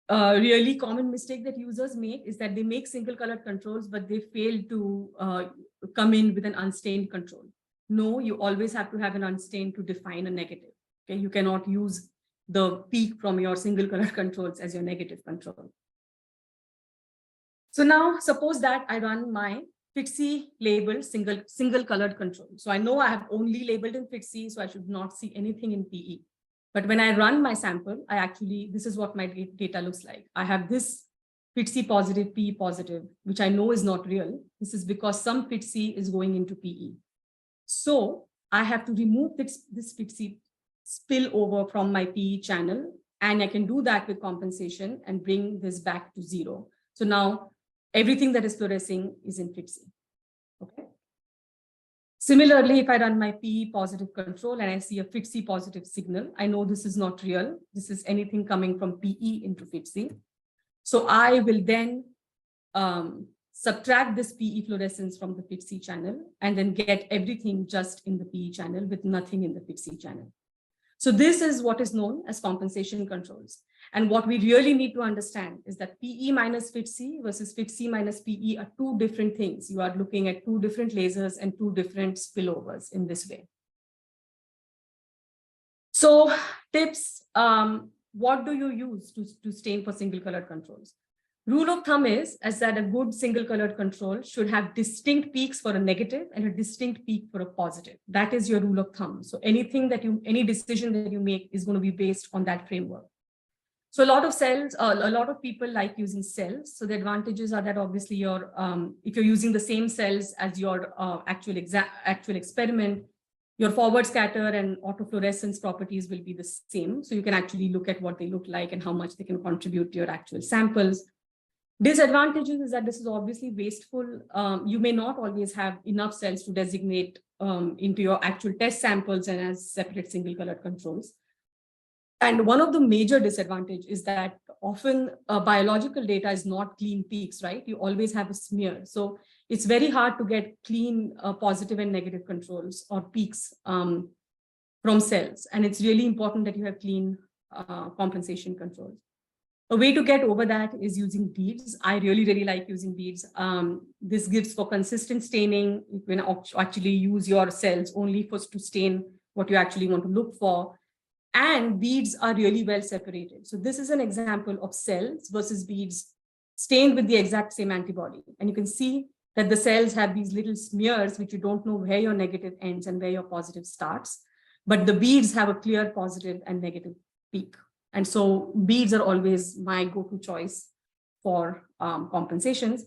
really common mistake that users make is that they make single colored controls, but they fail to come in with an unstained control. No, you always have to have an unstained to define a negative. Okay. You cannot use the peak from your single colored controls as your negative control. So now suppose that I run my FITC labeled single colored control. So I know I have only labeled in FITC, so I should not see anything in PE. But when I run my sample, this is what my data looks like. I have this FITC positive, PE positive, which I know is not real. This is because some FITC is going into PE. So I have to remove this FITC spill over from my PE channel, and I can do that with compensation and bring this back to 0. So now everything that is fluorescing is in FITC. Okay. Similarly, if I run my PE positive control and I see a FITC positive signal, I know this is not real. This is anything coming from PE into FITC. So I will then subtract this PE fluorescence from the FITC channel and then get everything just in the PE channel with nothing in the FITC channel. So this is what is known as compensation controls. And what we really need to understand is that PE minus FITC versus FITC minus PE are two different things. You are looking at two different lasers and two different spillovers in this way. So tips, what do you use to stain for single colored controls? Rule of thumb is that a good single colored control should have distinct peaks for a negative and a distinct peak for a positive. That is your rule of thumb. So any decision that you make is going to be based on that framework. So a lot of people like using cells. So the advantages are that obviously if you're using the same cells as your actual experiment, your forward scatter and autofluorescence properties will be the same. So you can actually look at what they look like and how much they can contribute to your actual samples. Disadvantages is that this is obviously wasteful. You may not always have enough cells to designate into your actual test samples and as separate single colored controls. And one of the major disadvantages is that often biological data is not clean peaks, right? You always have a smear. So it's very hard to get clean positive and negative controls or peaks from cells. And it's really important that you have clean compensation controls. A way to get over that is using beads. I really, really like using beads. This gives for consistent staining. You can actually use your cells only to stain what you actually want to look for. And beads are really well separated. So this is an example of cells versus beads stained with the exact same antibody. And you can see that the cells have these little smears, which you don't know where your negative ends and where your positive starts. But the beads have a clear positive and negative peak. And so beads are always my go-to choice for compensations.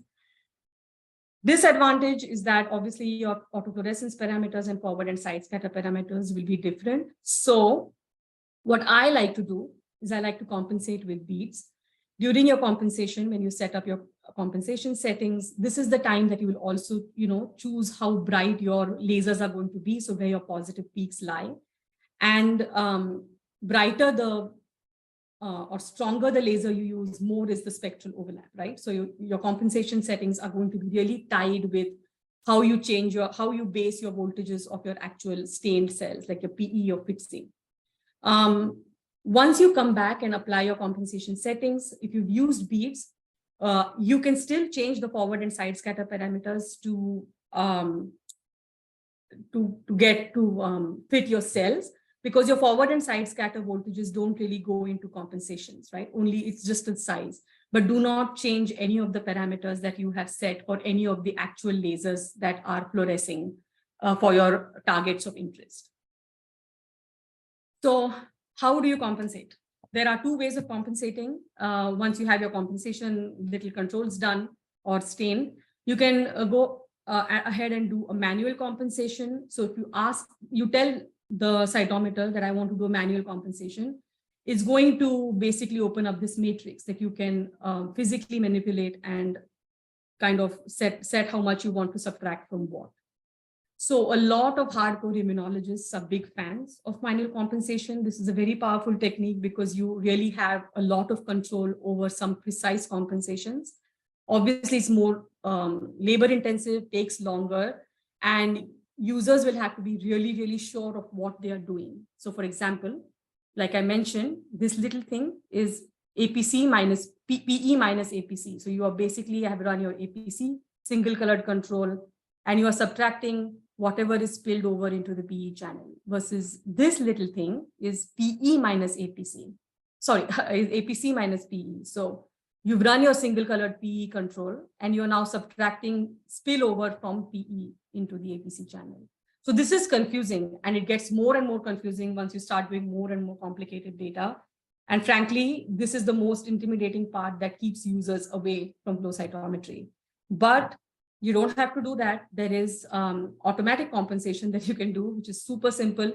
Disadvantage is that obviously your autofluorescence parameters and forward and side scatter parameters will be different. So what I like to do is I like to compensate with beads. During your compensation, when you set up your compensation settings, this is the time that you will also, choose how bright your lasers are going to be. So where your positive peaks lie. And brighter or stronger the laser you use, more is the spectral overlap, right? So your compensation settings are going to be really tied with how you how you base your voltages of your actual stained cells, like your PE or fixing. Once you come back and apply your compensation settings, if you've used beads, you can still change the forward and side scatter parameters to fit your cells, because your forward and side scatter voltages don't really go into compensations, right? Only it's just the size, but do not change any of the parameters that you have set for any of the actual lasers that are fluorescing for your targets of interest. So how do you compensate? There are two ways of compensating. Once you have your compensation little controls done or stained, you can go ahead and do a manual compensation. So if you tell the cytometer that I want to do a manual compensation, it's going to basically open up this matrix that you can physically manipulate and kind of set how much you want to subtract from what. So a lot of hardcore immunologists are big fans of manual compensation. This is a very powerful technique because you really have a lot of control over some precise compensations. Obviously, it's more labor intensive, takes longer, and users will have to be really, really sure of what they are doing. So for example, like I mentioned, this little thing is APC minus PE minus APC. So you are basically have run your APC, single colored control, and you are subtracting whatever is spilled over into the PE channel, versus this little thing is PE minus APC. Sorry, is APC minus PE. So you've run your single colored PE control and you're now subtracting spillover from PE into the APC channel. So this is confusing, and it gets more and more confusing once you start doing more and more complicated data. And frankly, this is the most intimidating part that keeps users away from flow cytometry. But you don't have to do that. There is automatic compensation that you can do, which is super simple.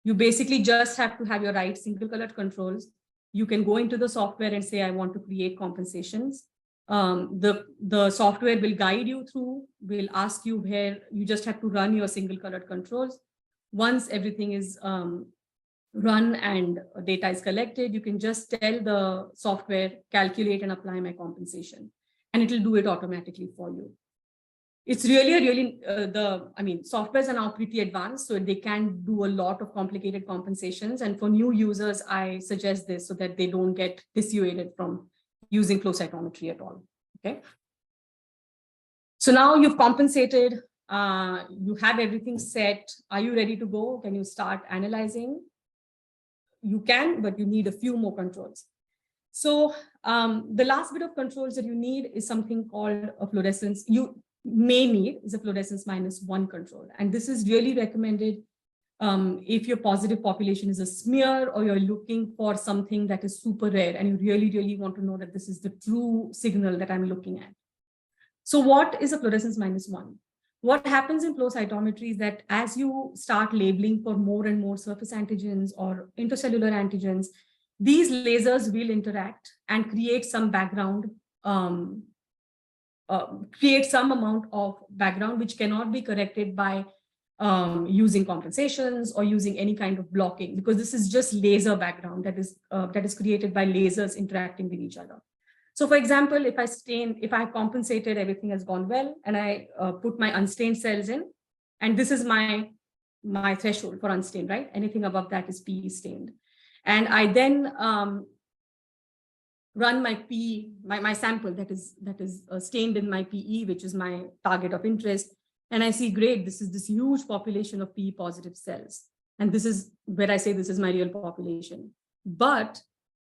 You basically just have to have your right single colored controls. You can go into the software and say, I want to create compensations. The software will guide you through, will ask you where you just have to run your single colored controls. Once everything is run and data is collected, you can just tell the software, calculate and apply my compensation, and it will do it automatically for you. It's really, softwares are now pretty advanced, so they can do a lot of complicated compensations. And for new users, I suggest this so that they don't get dissuaded from using flow cytometry at all. Okay. So now you've compensated, you have everything set. Are you ready to go? Can you start analyzing? You can, but you need a few more controls. So the last bit of controls that you need is something called a fluorescence. You may need is a fluorescence -1 control. And this is really recommended if your positive population is a smear, or you're looking for something that is super rare and you really, really want to know that this is the true signal that I'm looking at. So what is a fluorescence -1? What happens in flow cytometry is that as you start labeling for more and more surface antigens or intercellular antigens, these lasers will interact and create some background create some amount of background which cannot be corrected by using compensations or using any kind of blocking, because this is just laser background that is created by lasers interacting with each other. So for example, if I compensated, everything has gone well, and I put my unstained cells in, and this is my threshold for unstained, right? Anything above that is PE stained. And I then run my PE, my sample that is stained in my PE, which is my target of interest. And I see, great, this is this huge population of PE positive cells. And this is where I say this is my real population. But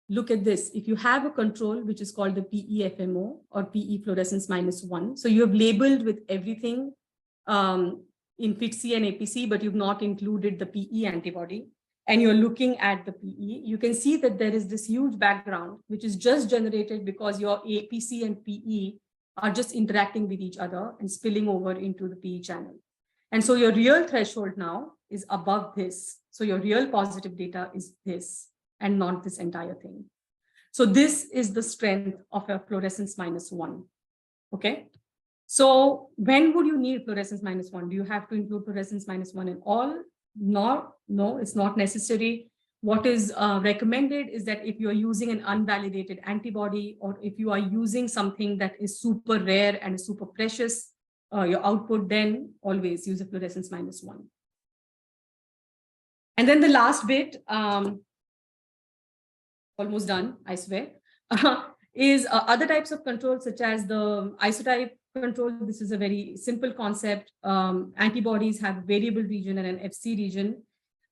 look at this. If you have a control, which is called the PE-FMO or PE fluorescence -1, so you have labeled with everything in FITC and APC, but you've not included the PE antibody, and you're looking at the PE, you can see that there is this huge background, which is just generated because your APC and PE are just interacting with each other and spilling over into the PE channel. And so your real threshold now is above this. So your real positive data is this and not this entire thing. So this is the strength of a fluorescence -1. Okay. So when would you need fluorescence -1? Do you have to include fluorescence -1 in all? No, it's not necessary. What is recommended is that if you are using an unvalidated antibody, or if you are using something that is super rare and super precious, your output, then always use a fluorescence -1. And then the last bit, almost done, I swear, is other types of control, such as the isotype control. This is a very simple concept. Antibodies have a variable region and an FC region.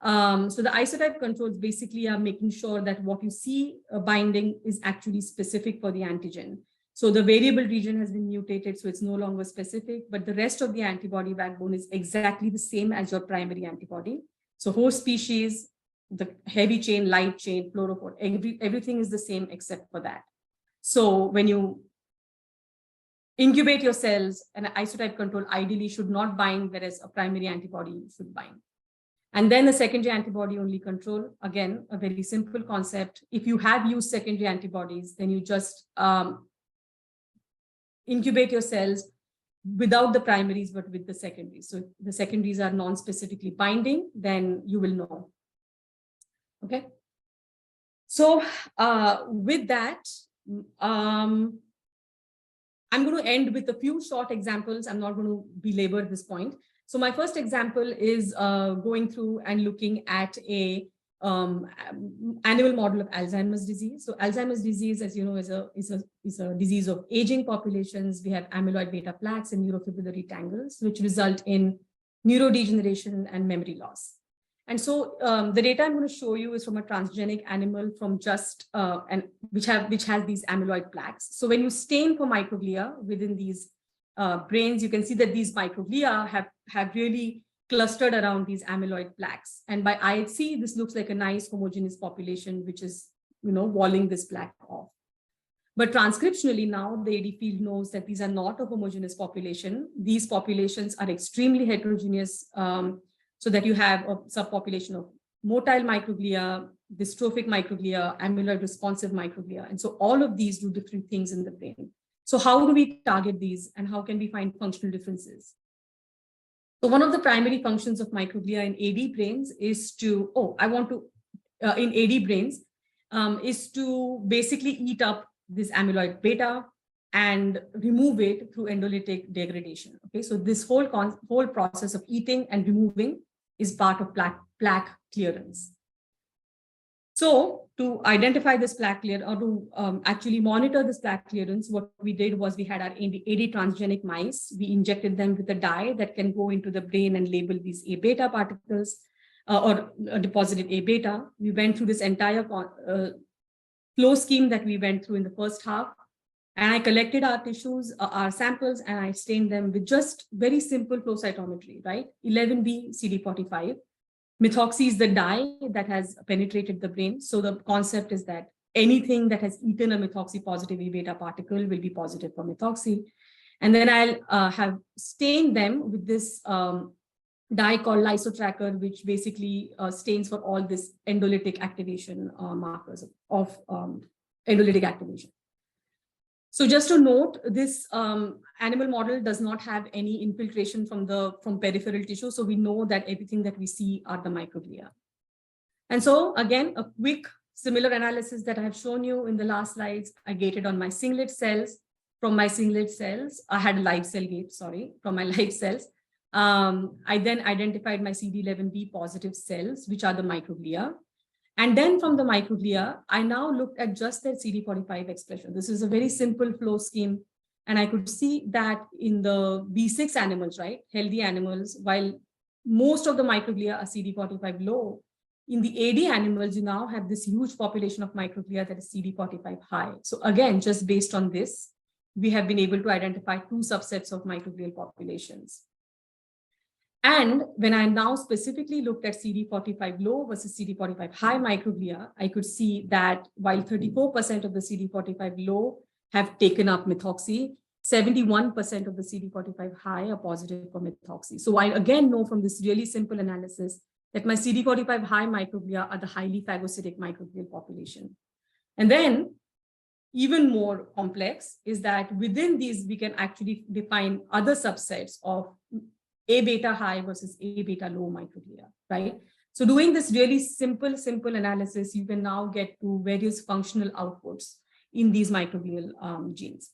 So the isotype controls basically are making sure that what you see binding is actually specific for the antigen. So the variable region has been mutated, so it's no longer specific, but the rest of the antibody backbone is exactly the same as your primary antibody. So host species, the heavy chain, light chain, fluorophore, everything is the same except for that. So when you incubate your cells, an isotype control ideally should not bind, whereas a primary antibody should bind. And then a secondary antibody only control, again, a very simple concept. If you have used secondary antibodies, then you just incubate your cells without the primaries, but with the secondaries. So if the secondaries are non-specifically binding, then you will know. Okay. So with that, I'm going to end with a few short examples. I'm not going to belabor this point. So my first example is going through and looking at a animal model of Alzheimer's disease. So Alzheimer's disease, as you know, is a disease of aging populations. We have amyloid beta plaques and neurofibrillary tangles, which result in neurodegeneration and memory loss. And so the data I'm going to show you is from a transgenic animal from just which has these amyloid plaques. So when you stain for microglia within these brains, you can see that these microglia have really clustered around these amyloid plaques. And by IHC, this looks like a nice homogeneous population, which is, walling this plaque off. But transcriptionally now, the AD field knows that these are not a homogeneous population. These populations are extremely heterogeneous, so that you have a subpopulation of motile microglia, dystrophic microglia, amyloid responsive microglia. And so all of these do different things in the brain. So how do we target these, and how can we find functional differences? So one of the primary functions of microglia in AD brains is to, in AD brains, is to basically eat up this amyloid beta and remove it through endolytic degradation. Okay, so this whole process of eating and removing is part of plaque clearance. So to identify this plaque clearance, or to actually monitor this plaque clearance, what we did was we had our AD transgenic mice. We injected them with a dye that can go into the brain and label these A beta particles or deposited A beta. We went through this entire flow scheme that we went through in the first half. And I collected our tissues, our samples, and I stained them with just very simple flow cytometry, right? 11B CD45. Methoxy is the dye that has penetrated the brain. So the concept is that anything that has eaten a methoxy positive A beta particle will be positive for methoxy. And then I'll have stained them with this dye called lysotracker, which basically stains for all this endolytic activation markers of endolytic activation. So just to note, this animal model does not have any infiltration from peripheral tissue. So we know that everything that we see are the microglia. And so again, a quick similar analysis that I have shown you in the last slides, I gated on my singlet cells. From my singlet cells, I had a live cell gate, sorry, from my live cells. I then identified my CD11b positive cells, which are the microglia. And then from the microglia, I now looked at just their CD45 expression. This is a very simple flow scheme. And I could see that in the B6 animals, right, healthy animals, while most of the microglia are CD45 low, in the AD animals, you now have this huge population of microglia that is CD45 high. So again, just based on this, we have been able to identify two subsets of microglial populations. And when I now specifically looked at CD45 low versus CD45 high microglia, I could see that while 34% of the CD45 low have taken up methoxy, 71% of the CD45 high are positive for methoxy. So I again know from this really simple analysis that my CD45 high microglia are the highly phagocytic microglial population. And then even more complex is that within these, we can actually define other subsets of A beta high versus A beta low microglia, right? So doing this really simple analysis, you can now get to various functional outputs in these microglial genes.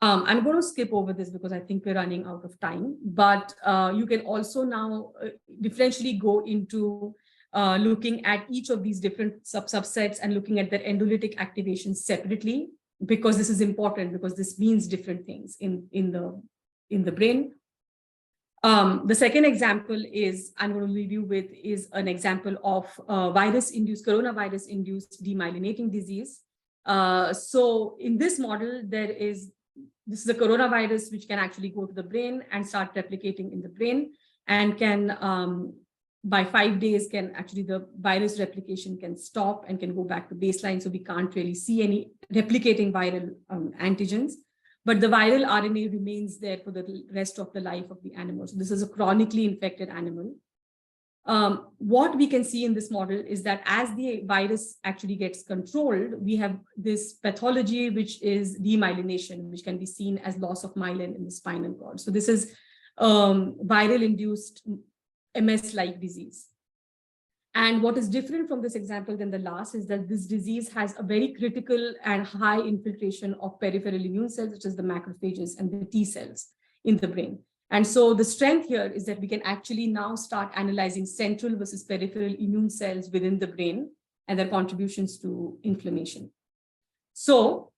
I'm going to skip over this because I think we're running out of time, but you can also now differentially go into looking at each of these different subsets and looking at their endolytic activation separately, because this is important, because this means different things in the brain. The second example is I'm going to leave you with is an example of coronavirus-induced demyelinating disease. So in this model, this is a coronavirus which can actually go to the brain and start replicating in the brain, and can by 5 days the virus replication can stop and can go back to baseline. So we can't really see any replicating viral antigens. But the viral RNA remains there for the rest of the life of the animal. So this is a chronically infected animal. What we can see in this model is that as the virus actually gets controlled, we have this pathology, which is demyelination, which can be seen as loss of myelin in the spinal cord. So this is viral-induced MS-like disease. And what is different from this example than the last is that this disease has a very critical and high infiltration of peripheral immune cells, such as the macrophages and the T cells in the brain. And so the strength here is that we can actually now start analyzing central versus peripheral immune cells within the brain and their contributions to inflammation. So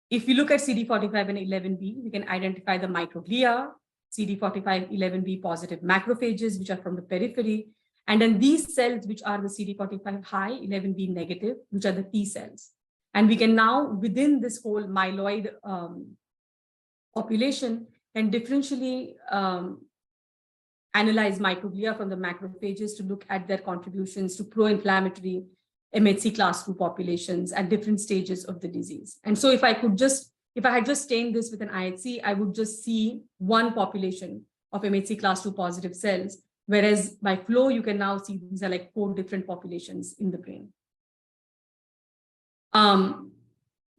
if we look at CD45 and 11b, we can identify the microglia, CD45, 11b positive macrophages, which are from the periphery. And then these cells, which are the CD45 high, 11b negative, which are the T cells. And we can now, within this whole myeloid population, and differentially analyze microglia from the macrophages to look at their contributions to pro-inflammatory MHC class 2 populations at different stages of the disease. And so if I had just stained this with an IHC, I would just see one population of MHC class 2 positive cells. Whereas by flow, you can now see these are like 4 different populations in the brain.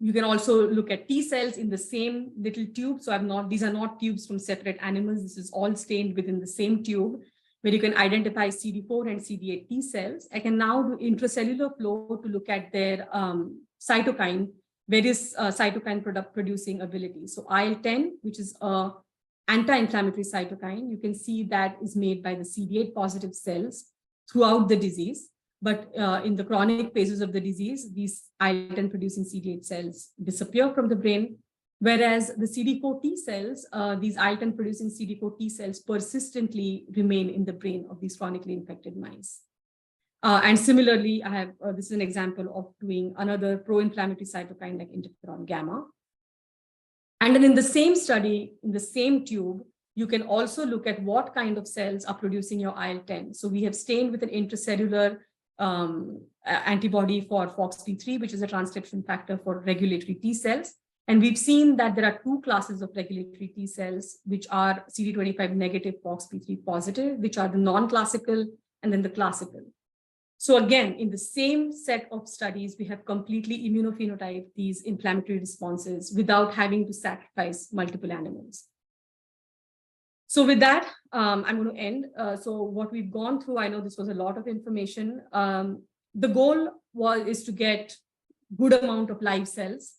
You can also look at T cells in the same little tube. So these are not tubes from separate animals. This is all stained within the same tube, where you can identify CD4 and CD8 T cells. I can now do intracellular flow to look at their cytokine, various cytokine producing ability. So IL-10, which is a anti-inflammatory cytokine, you can see that is made by the CD8 positive cells throughout the disease. But in the chronic phases of the disease, these IL-10 producing CD8 cells disappear from the brain, whereas the CD4 T cells, these IL-10 producing CD4 T cells persistently remain in the brain of these chronically infected mice. And similarly, I have this is an example of doing another pro-inflammatory cytokine like interferon gamma. And then in the same study, in the same tube, you can also look at what kind of cells are producing your IL-10. So we have stained with an intracellular antibody for FOXP3, which is a transcription factor for regulatory T cells. And we've seen that there are 2 classes of regulatory T cells, which are CD25 negative, FOXP3 positive, which are the non-classical and then the classical. So again, in the same set of studies, we have completely immunophenotyped these inflammatory responses without having to sacrifice multiple animals. So with that, I'm going to end. So what we've gone through, I know this was a lot of information. The goal is to get good amount of live cells.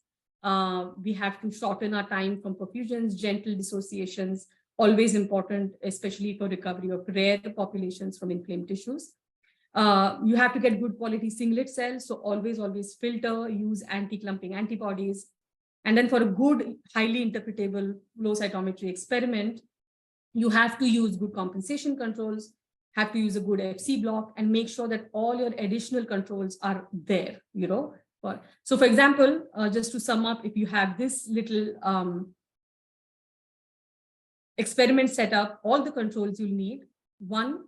We have to shorten our time from perfusions, gentle dissociations, always important, especially for recovery of rare populations from inflamed tissues. You have to get good quality singlet cells. So always filter, use anti-clumping antibodies. And then for a good, highly interpretable flow cytometry experiment, you have to use good compensation controls, have to use a good FC block, and make sure that all your additional controls are there, So for example, just to sum up, if you have this little experiment set up, all the controls you'll need: one,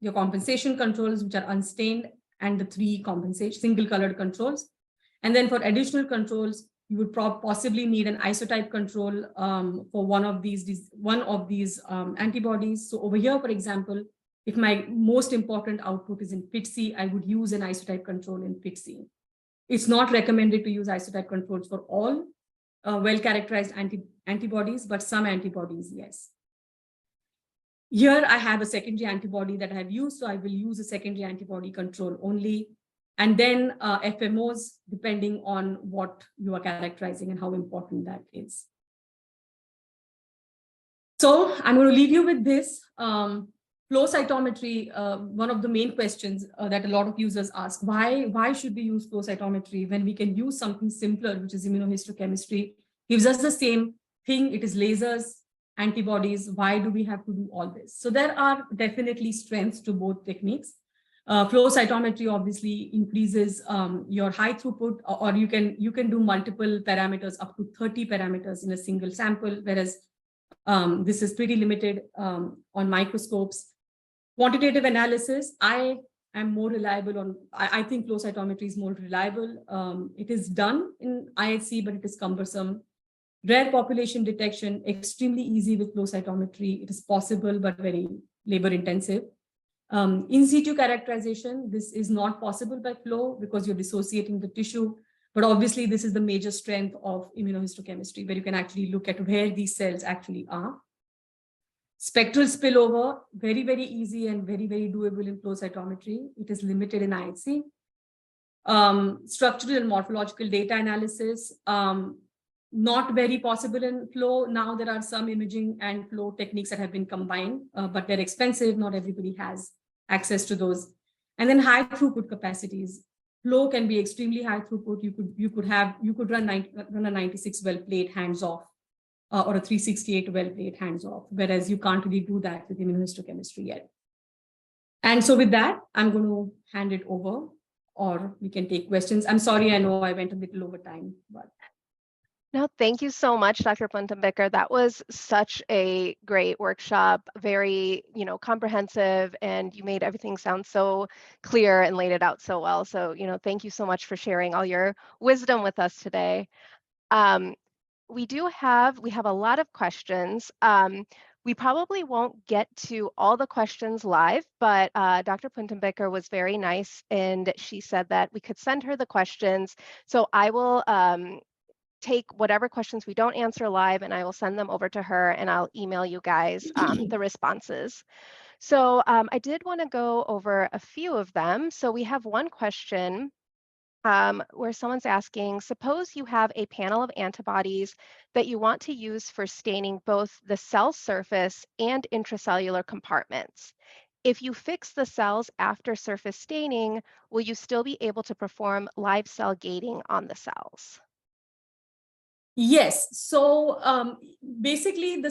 your compensation controls, which are unstained, and the 3 single colored controls. And then for additional controls, you would possibly need an isotype control for one of these antibodies. So over here, for example, if my most important output is in PITC, I would use an isotype control in PITC. It's not recommended to use isotype controls for all well-characterized antibodies, but some antibodies, yes. Here I have a secondary antibody that I have used, so I will use a secondary antibody control only. And then FMOs, depending on what you are characterizing and how important that is. So I'm going to leave you with this. Flow cytometry, one of the main questions that a lot of users ask, why should we use flow cytometry when we can use something simpler, which is immunohistochemistry, gives us the same thing, it is lasers, antibodies, why do we have to do all this? So there are definitely strengths to both techniques. Flow cytometry obviously increases your high throughput, or you can do multiple parameters, up to 30 parameters in a single sample, whereas this is pretty limited on microscopes. Quantitative analysis, I am more reliable on, I think flow cytometry is more reliable. It is done in IHC, but it is cumbersome. Rare population detection, extremely easy with flow cytometry. It is possible, but very labor intensive. In situ characterization, this is not possible by flow because you're dissociating the tissue. But obviously, this is the major strength of immunohistochemistry, where you can actually look at where these cells actually are. Spectral spillover, very, very easy and very, very doable in flow cytometry. It is limited in IHC. Structural and morphological data analysis, not very possible in flow. Now there are some imaging and flow techniques that have been combined, but they're expensive. Not everybody has access to those. And then high throughput capacities. Flow can be extremely high throughput. You could run a 96 well plate hands off, or a 368 well plate hands off, whereas you can't really do that with immunohistochemistry yet. And so with that, I'm going to hand it over, or we can take questions. I'm sorry, I know I went a little over time, but. No, thank you so much, Dr. Puntambekar. That was such a great workshop, very, comprehensive, and you made everything sound so clear and laid it out so well. So, thank you so much for sharing all your wisdom with us today. We have a lot of questions. We probably won't get to all the questions live, but Dr. Puntambekar was very nice, and she said that we could send her the questions. So I will take whatever questions we don't answer live, and I will send them over to her, and I'll email you guys the responses. So I did want to go over a few of them. So we have one question where someone's asking, suppose you have a panel of antibodies that you want to use for staining both the cell surface and intracellular compartments. If you fix the cells after surface staining, will you still be able to perform live cell gating on the cells? Yes. So basically,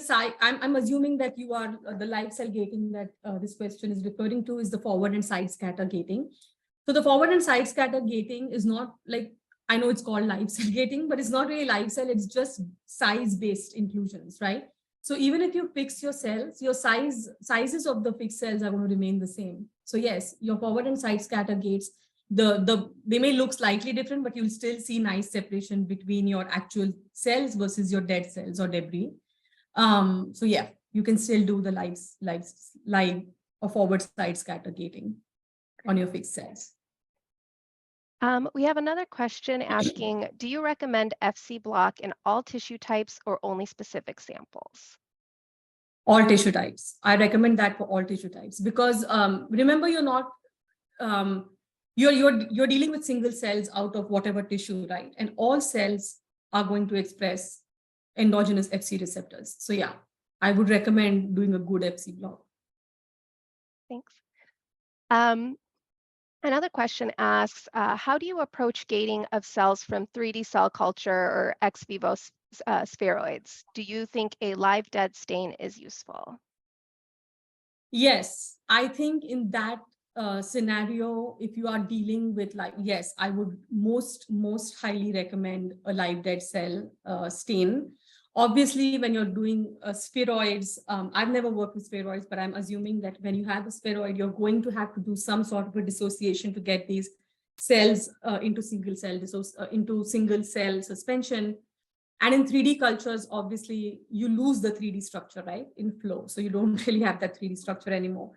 I'm assuming that you are the live cell gating that this question is referring to is the forward and side scatter gating. So the forward and side scatter gating is not like, I know it's called live cell gating, but it's not really live cell. It's just size-based inclusions, right? So even if you fix your cells, your sizes of the fixed cells are going to remain the same. So yes, your forward and side scatter gates, they may look slightly different, but you'll still see nice separation between your actual cells versus your dead cells or debris. So yeah, you can still do the live or forward side scatter gating on your fixed cells. We have another question asking, do you recommend FC block in all tissue types or only specific samples? All tissue types. I recommend that for all tissue types because remember, you're not you're dealing with single cells out of whatever tissue, right? And all cells are going to express endogenous FC receptors. So yeah, I would recommend doing a good FC block. Thanks. Another question asks, how do you approach gating of cells from 3D cell culture or ex vivo spheroids? Do you think a live dead stain is useful? Yes, I think in that scenario, if you are dealing with yes, I would most highly recommend a live dead cell stain. Obviously, when you're doing spheroids, I've never worked with spheroids, but I'm assuming that when you have a spheroid, you're going to have to do some sort of a dissociation to get these cells into single cell suspension. And in 3D cultures, obviously, you lose the 3D structure, right, in flow. So you don't really have that 3D structure anymore.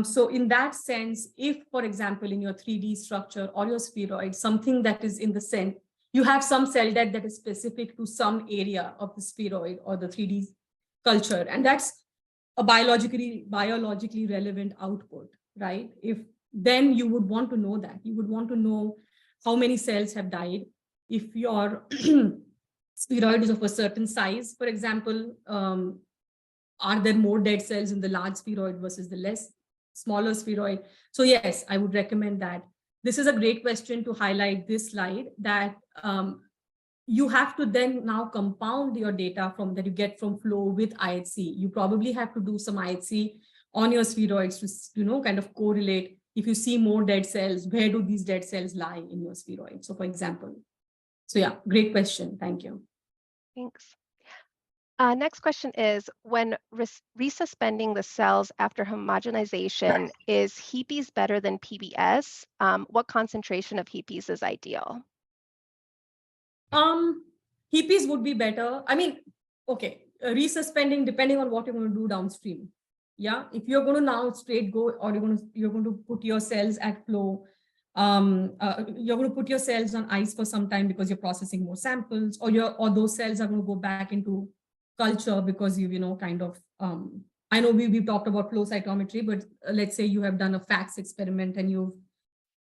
So in that sense, if, for example, in your 3D structure or your spheroid, something that is in the center, you have some cell death that is specific to some area of the spheroid or the 3D culture, and that's a biologically relevant output, right? If then you would want to know that. You would want to know how many cells have died. If your spheroid is of a certain size, for example, are there more dead cells in the large spheroid versus the smaller spheroid? So yes, I would recommend that. This is a great question to highlight this slide, that you have to then now compound your data that you get from flow with IHC. You probably have to do some IHC on your spheroids to kind of correlate. If you see more dead cells, where do these dead cells lie in your spheroid? So for example, so yeah, great question. Thank you. Thanks. Next question is, when resuspending the cells after homogenization, is HEPES better than PBS? What concentration of HEPES is ideal? HEPES would be better. I mean, okay, resuspending depending on what you're going to do downstream. Yeah, if you're going to now straight go, or you're going to put your cells at flow, you're going to put your cells on ice for some time because you're processing more samples, or those cells are going to go back into culture because you've kind of I know we've talked about flow cytometry, but let's say you have done a FACS experiment and you've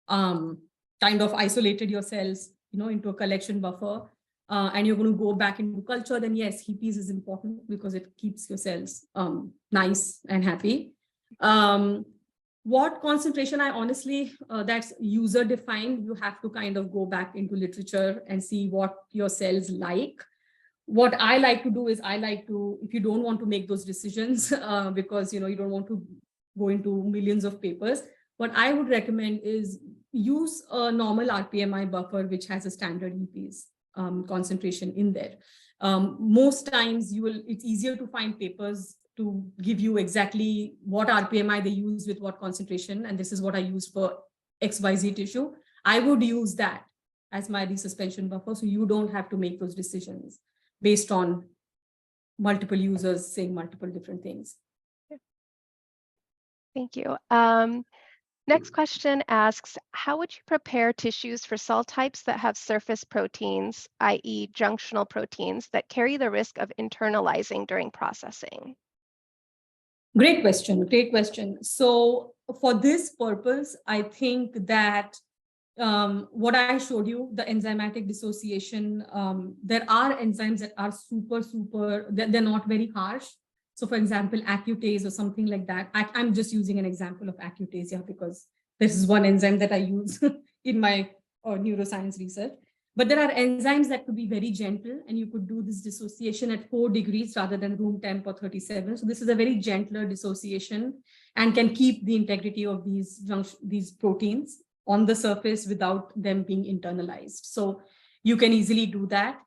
kind of isolated your cells into a collection buffer, and you're going to go back into culture, then yes, HEPES is important because it keeps your cells nice and happy. What concentration, I honestly, that's user defined. You have to kind of go back into literature and see what your cells like. What I like to do is if you don't want to make those decisions because you don't want to go into millions of papers, what I would recommend is use a normal RPMI buffer, which has a standard HEPES concentration in there. Most times it's easier to find papers to give you exactly what RPMI they use with what concentration, and this is what I use for XYZ tissue. I would use that as my resuspension buffer, so you don't have to make those decisions based on multiple users saying multiple different things. Thank you. Next question asks, how would you prepare tissues for cell types that have surface proteins, i.e. junctional proteins, that carry the risk of internalizing during processing? Great question. So for this purpose, I think that what I showed you, the enzymatic dissociation, there are enzymes that are they're not very harsh. So for example, acutase or something like that. I'm just using an example of acutase here because this is one enzyme that I use in my neuroscience research. But there are enzymes that could be very gentle, and you could do this dissociation at 4 degrees rather than room temp or 37. So this is a very gentler dissociation and can keep the integrity of these proteins on the surface without them being internalized. So you can easily do that.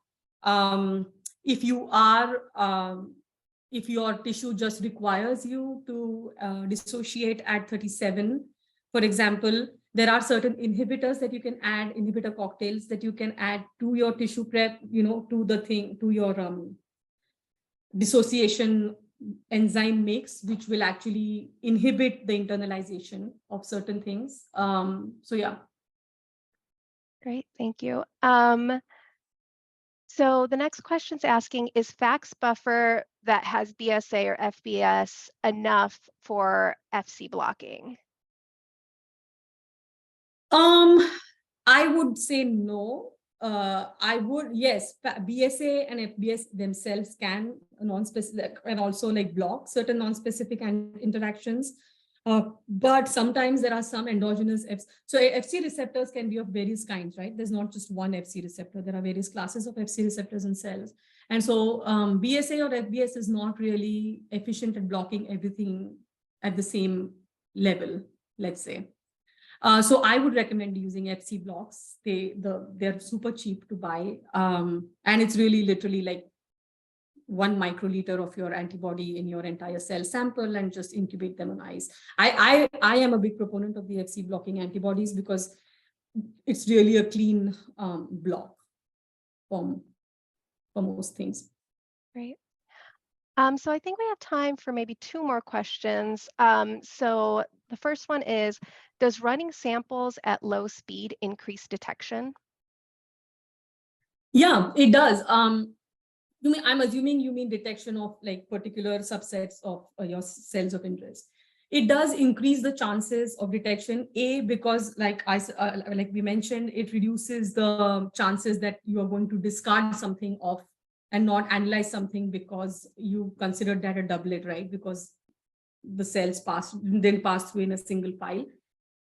If your tissue just requires you to dissociate at 37, for example, there are certain inhibitors that you can add, inhibitor cocktails that you can add to your tissue prep, to your dissociation enzyme mix, which will actually inhibit the internalization of certain things. So yeah. Great, thank you. So the next question's asking, is FACS buffer that has BSA or FBS enough for FC blocking? I would say no. I would, yes, BSA and FBS themselves can non-specific and also like block certain non-specific interactions. But sometimes there are some endogenous Fs. So FC receptors can be of various kinds, right? There's not just one FC receptor. There are various classes of FC receptors in cells. And so BSA or FBS is not really efficient at blocking everything at the same level, let's say. So I would recommend using FC blocks. They're super cheap to buy. And it's really literally like 1 microliter of your antibody in your entire cell sample and just incubate them on ice. I am a big proponent of the FC blocking antibodies because it's really a clean block for most things. Great. So I think we have time for maybe 2 more questions. So the first one is, does running samples at low speed increase detection? Yeah, it does. I'm assuming you mean detection of like particular subsets of your cells of interest. It does increase the chances of detection, because like we mentioned, it reduces the chances that you are going to discard something off and not analyze something because you considered that a doublet, right? Because the cells didn't pass through in a single file.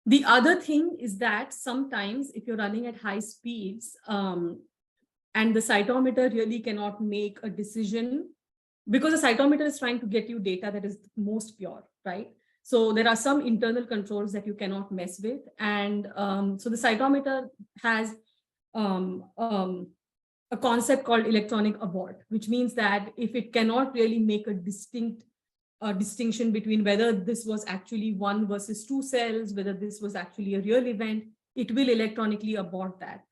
The other thing is that sometimes if you're running at high speeds, and the cytometer really cannot make a decision because the cytometer is trying to get you data that is most pure, right? So there are some internal controls that you cannot mess with. And so the cytometer has a concept called electronic abort, which means that if it cannot really make a distinction between whether this was actually 1 versus 2 cells, whether this was actually a real event, it will electronically abort that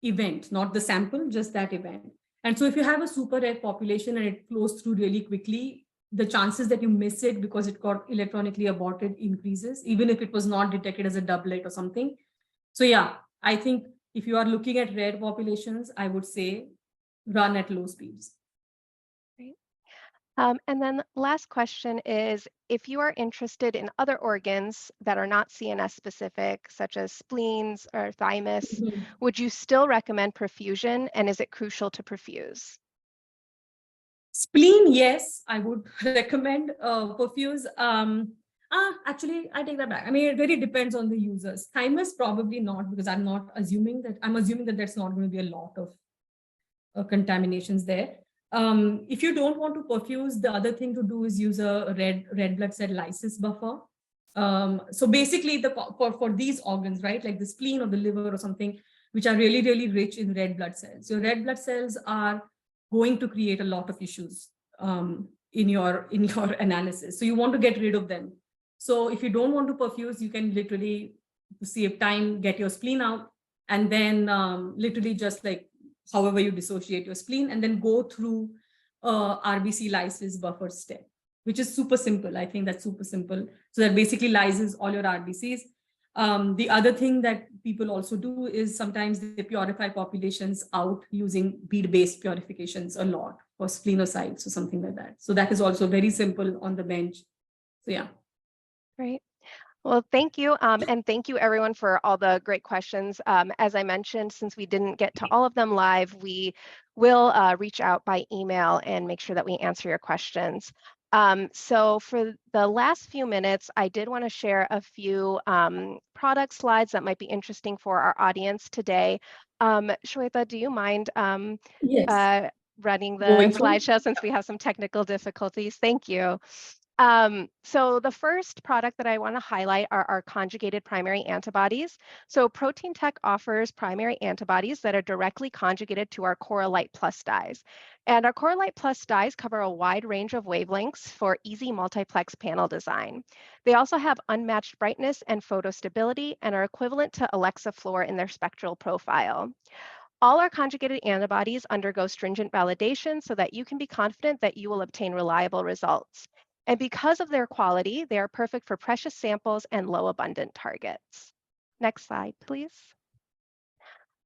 event, not the sample, just that event. And so if you have a super rare population and it flows through really quickly, the chances that you miss it because it got electronically aborted increases, even if it was not detected as a doublet or something. So yeah, I think if you are looking at rare populations, I would say run at low speeds. Great. And then last question is, if you are interested in other organs that are not CNS specific, such as spleens or thymus, would you still recommend perfusion, and is it crucial to perfuse? Spleen, yes, I would recommend perfuse. Actually, I take that back. I mean, it really depends on the users. Thymus, probably not, because I'm assuming that there's not going to be a lot of contaminations there. If you don't want to perfuse, the other thing to do is use a red blood cell lysis buffer. So basically, for these organs, right, like the spleen or the liver or something, which are really, really rich in red blood cells. Your red blood cells are going to create a lot of issues in your analysis. So you want to get rid of them. So if you don't want to perfuse, you can literally save time, get your spleen out, and then literally just like however you dissociate your spleen, and then go through RBC lysis buffer step, which is super simple. I think that's super simple. So that basically lyses all your RBCs. The other thing that people also do is sometimes they purify populations out using bead-based purifications a lot for splenocytes or something like that. So that is also very simple on the bench. So yeah. Great. Well, thank you. And thank you everyone for all the great questions. As I mentioned, since we didn't get to all of them live, we will reach out by email and make sure that we answer your questions. So for the last few minutes, I did want to share a few product slides that might be interesting for our audience today. Shweta, do you mind Yes. running the Going through. slideshow since we have some technical difficulties? Thank you. So the first product that I want to highlight are our conjugated primary antibodies. So Proteintech offers primary antibodies that are directly conjugated to our Coralite Plus dyes. And our Coralite Plus dyes cover a wide range of wavelengths for easy multiplex panel design. They also have unmatched brightness and photostability and are equivalent to Alexa Fluor in their spectral profile. All our conjugated antibodies undergo stringent validation so that you can be confident that you will obtain reliable results. And because of their quality, they are perfect for precious samples and low abundant targets. Next slide, please.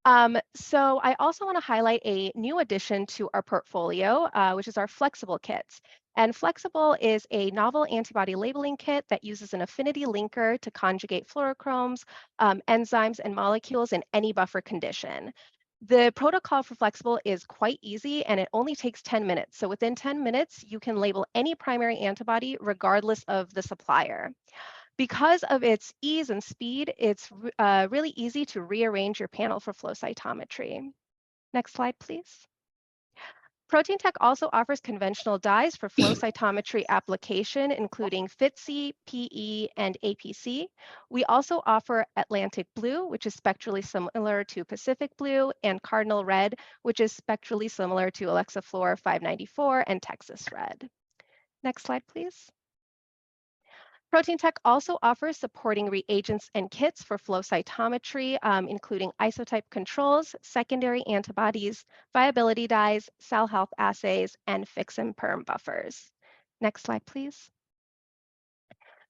So I also want to highlight a new addition to our portfolio, which is our flexible kits. And flexible is a novel antibody labeling kit that uses an affinity linker to conjugate fluorochromes, enzymes, and molecules in any buffer condition. The protocol for flexible is quite easy and it only takes 10 minutes. So within 10 minutes, you can label any primary antibody regardless of the supplier. Because of its ease and speed, it's really easy to rearrange your panel for flow cytometry. Next slide, please. Proteintech also offers conventional dyes for flow cytometry application, including FITC, PE, and APC. We also offer Atlantic Blue, which is spectrally similar to Pacific Blue, and Cardinal Red, which is spectrally similar to Alexa Fluor 594 and Texas Red. Next slide, please. Proteintech also offers supporting reagents and kits for flow cytometry, including isotype controls, secondary antibodies, viability dyes, cell health assays, and fix and perm buffers. Next slide, please.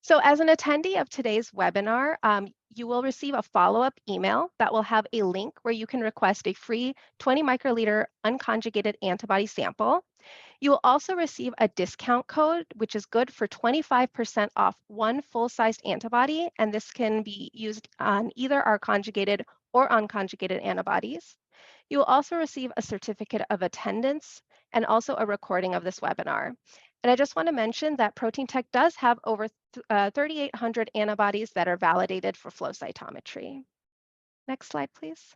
So as an attendee of today's webinar, you will receive a follow-up email that will have a link where you can request a free 20 microliter unconjugated antibody sample. You will also receive a discount code, which is good for 25% off one full-sized antibody, and this can be used on either our conjugated or unconjugated antibodies. You will also receive a certificate of attendance and also a recording of this webinar. And I just want to mention that Proteintech does have over 3,800 antibodies that are validated for flow cytometry. Next slide, please.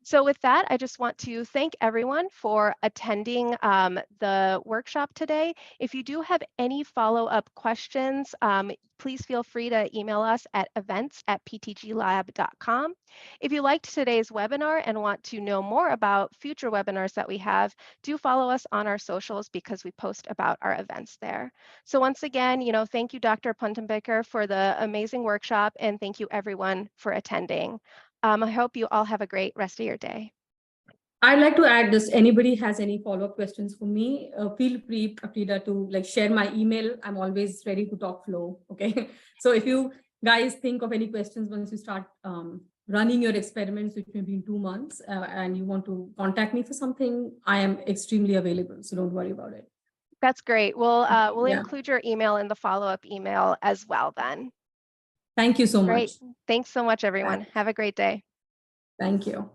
So with that, I just want to thank everyone for attending the workshop today. If you do have any follow-up questions, please feel free to email us at events@ptglab.com. If you liked today's webinar and want to know more about future webinars that we have, do follow us on our socials because we post about our events there. So once again, thank you, Dr. Puntambekar, for the amazing workshop, and thank you everyone for attending. I hope you all have a great rest of your day. I'd like to add this. Anybody has any follow-up questions for me, feel free, Frida, to share my email. I'm always ready to talk flow. Okay. So if you guys think of any questions once you start running your experiments, which may be in 2 months, and you want to contact me for something, I am extremely available. So don't worry about it. That's great. We'll include your email in the follow-up email as well then. Thank you so much. Great. Thanks so much, everyone. Have a great day. Thank you.